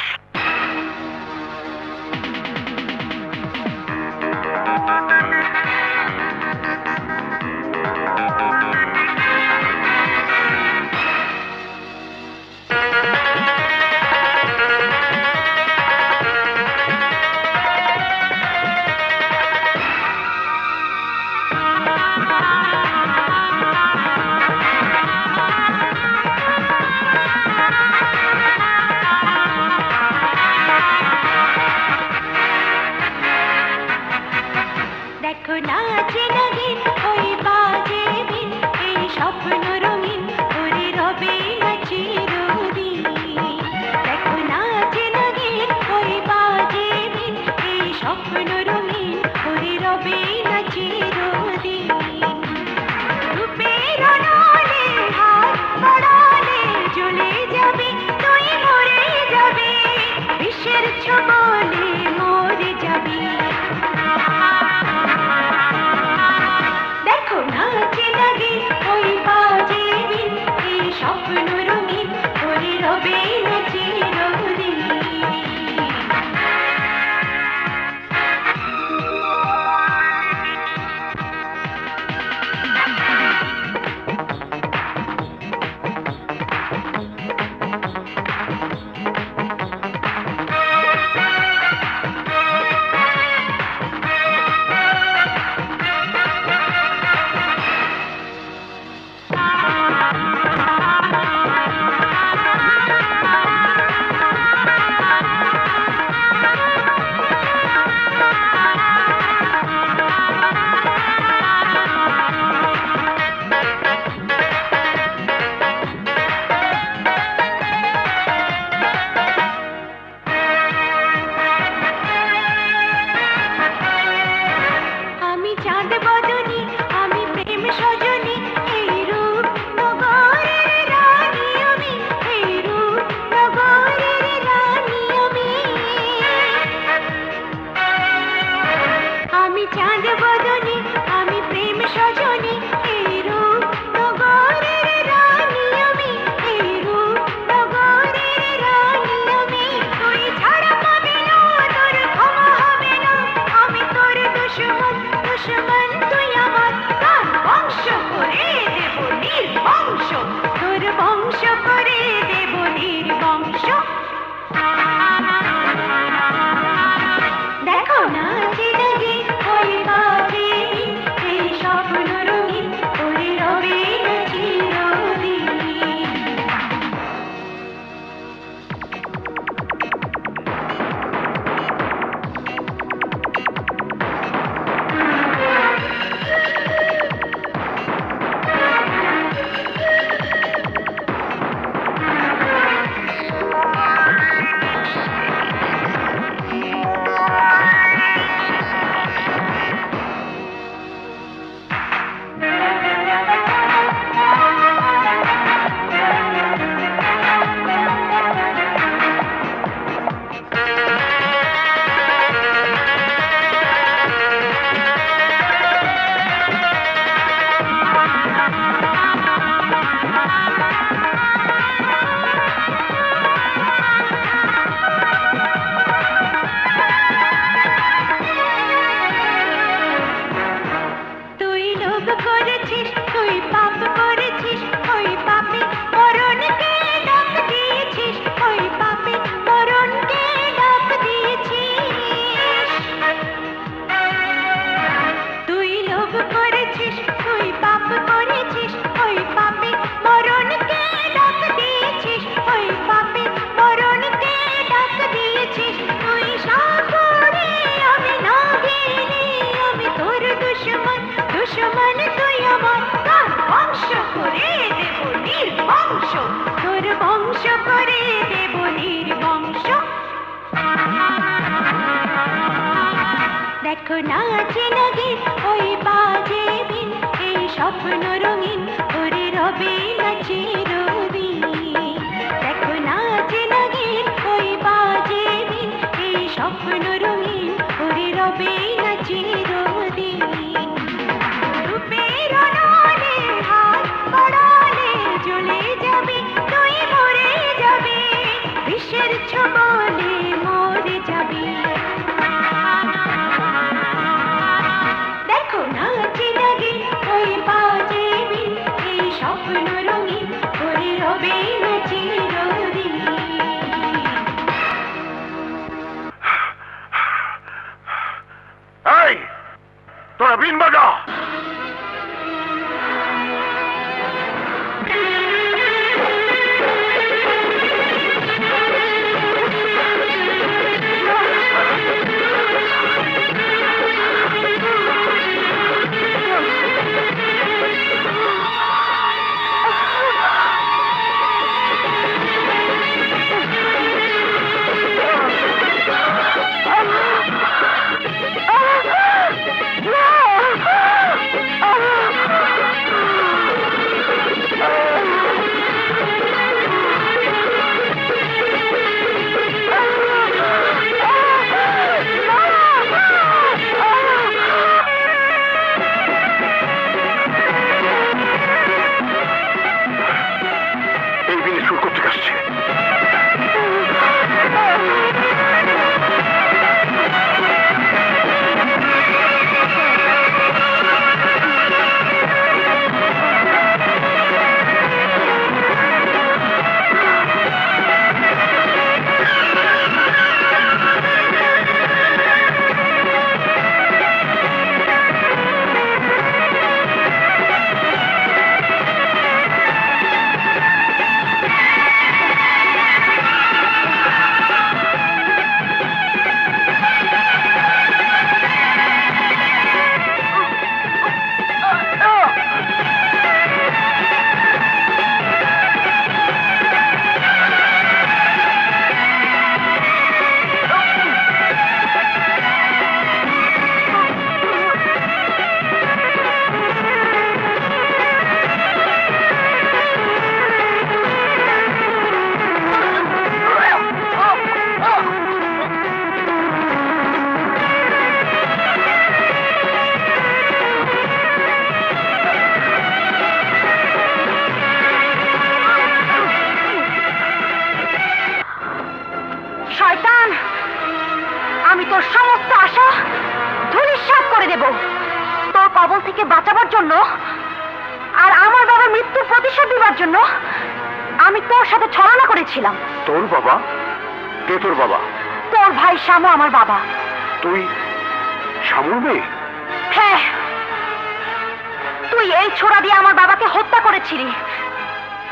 দেখো নাচে নাগিন ওই বাজে বিন এই স্বপ্ন রঙিন ওরে রবে নাচে রবিন দেখো নাচে নাগিন ওই বাজে বিন এই স্বপ্ন রঙিন ওরে রবে নাচে রবিন রূপের অনলে হাত বাড়ালে জ্বলে যাবে তুই মরে যাবে বিষের ছোবলে মরে যাবে দেখো নাচে নাগিন ওই বাজে বিন এই স্বপ্ন রঙিন ওরে রবে নাচে রবিন এই তোরা বিন বাজা। বাঁচাবার জন্য আর আমার বাবার মৃত্যুর প্রতিশোধ দেওয়ার জন্য আমি তোর সাথে ছলনা করেছিলাম। তোর বাবা? কে তোর বাবা? তোর ভাই শ্যামু আমার বাবা। তুই শ্যামুর মেয়ে? হ্যাঁ, তুই এই ছোরা দিয়ে আমার বাবাকে হত্যা করেছিলি,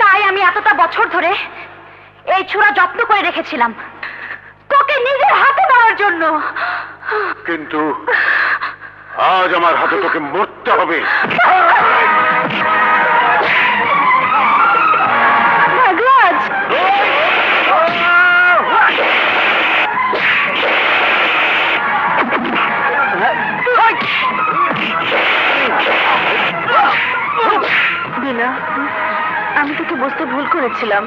তাই আমি এতটা বছর ধরে এই ছোরা যত্ন করে রেখেছিলাম তোকে নিজের হাতে মারার জন্য। কিন্তু আজ আমার হাতে তোকে মরতে হবে। নাগরাজ, বিনা, আমি তোকে বুঝতে ভুল করেছিলাম।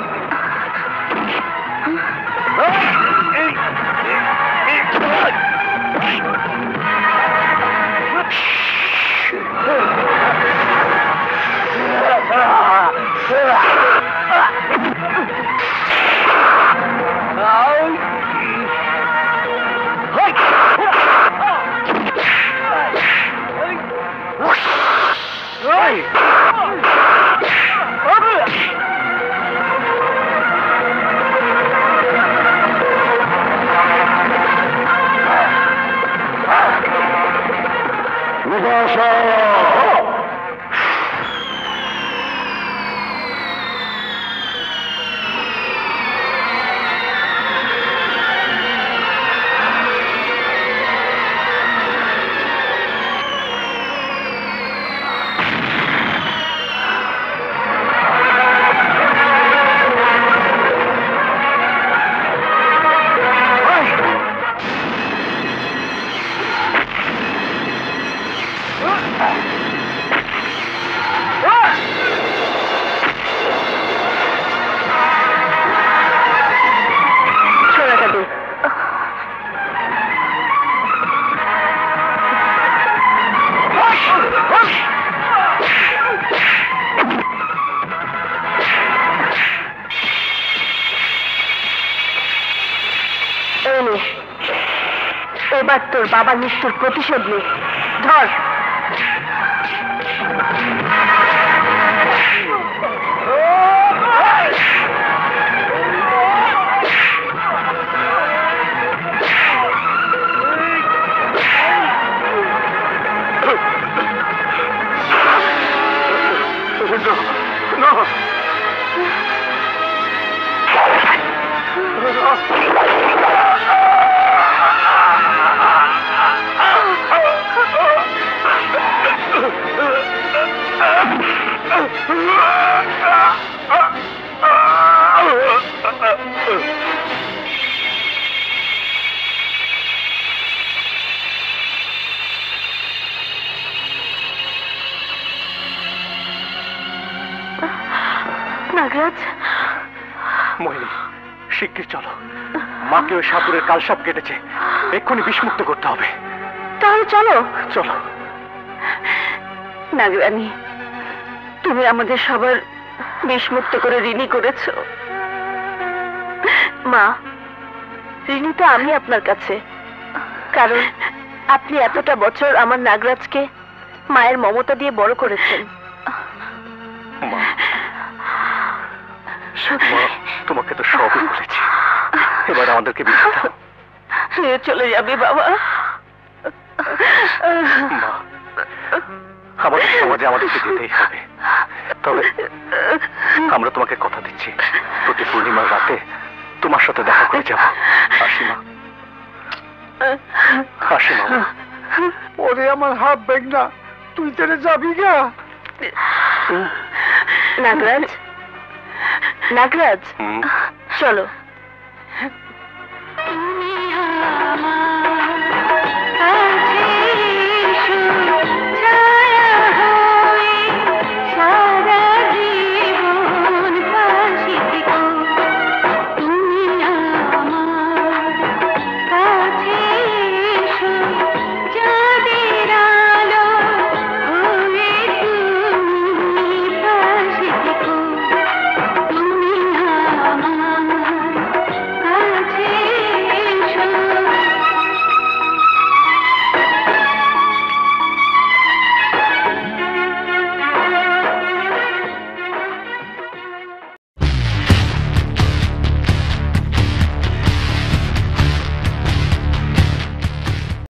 এবার তোর বাবার মৃত্যুর প্রতিশোধ নে। ধর। No! নাগরাজ, মোহিনী, শিগগির চলো। মাকে ওই সাপুরের কালসাপ কেটেছে, এক্ষুনি বিষমুক্ত করতে হবে। তাহলে চলো। চলো। নাগরানী, তুমি আমাদের সবার বিষমুক্ত করে ঋণী করেছ। মা, ঋণী তো আমি আপনার কাছে, কারণ আপনি এতটা বছর আমার নাগরাজকে মায়ের মমতা দিয়ে বড় করেছেন। মা, তোমাকে তো সবই বলেছি, এবার আমাদেরকে বিদায় দাও। চলে যাবে বাবা। মা, আমাদের সমাজে আমাদেরকে যেতেই হবে, তবে আমরা তোমাকে কথা দিচ্ছি প্রতি পূর্ণিমার রাতে তোমার সাথে দেখা করে যাব। আসি মা, আসি মা। ওরে আমার হাত ব্যাগ না, তুই ছেড়ে যাবি গা? নাগরাজ, নাগরাজ, চলো।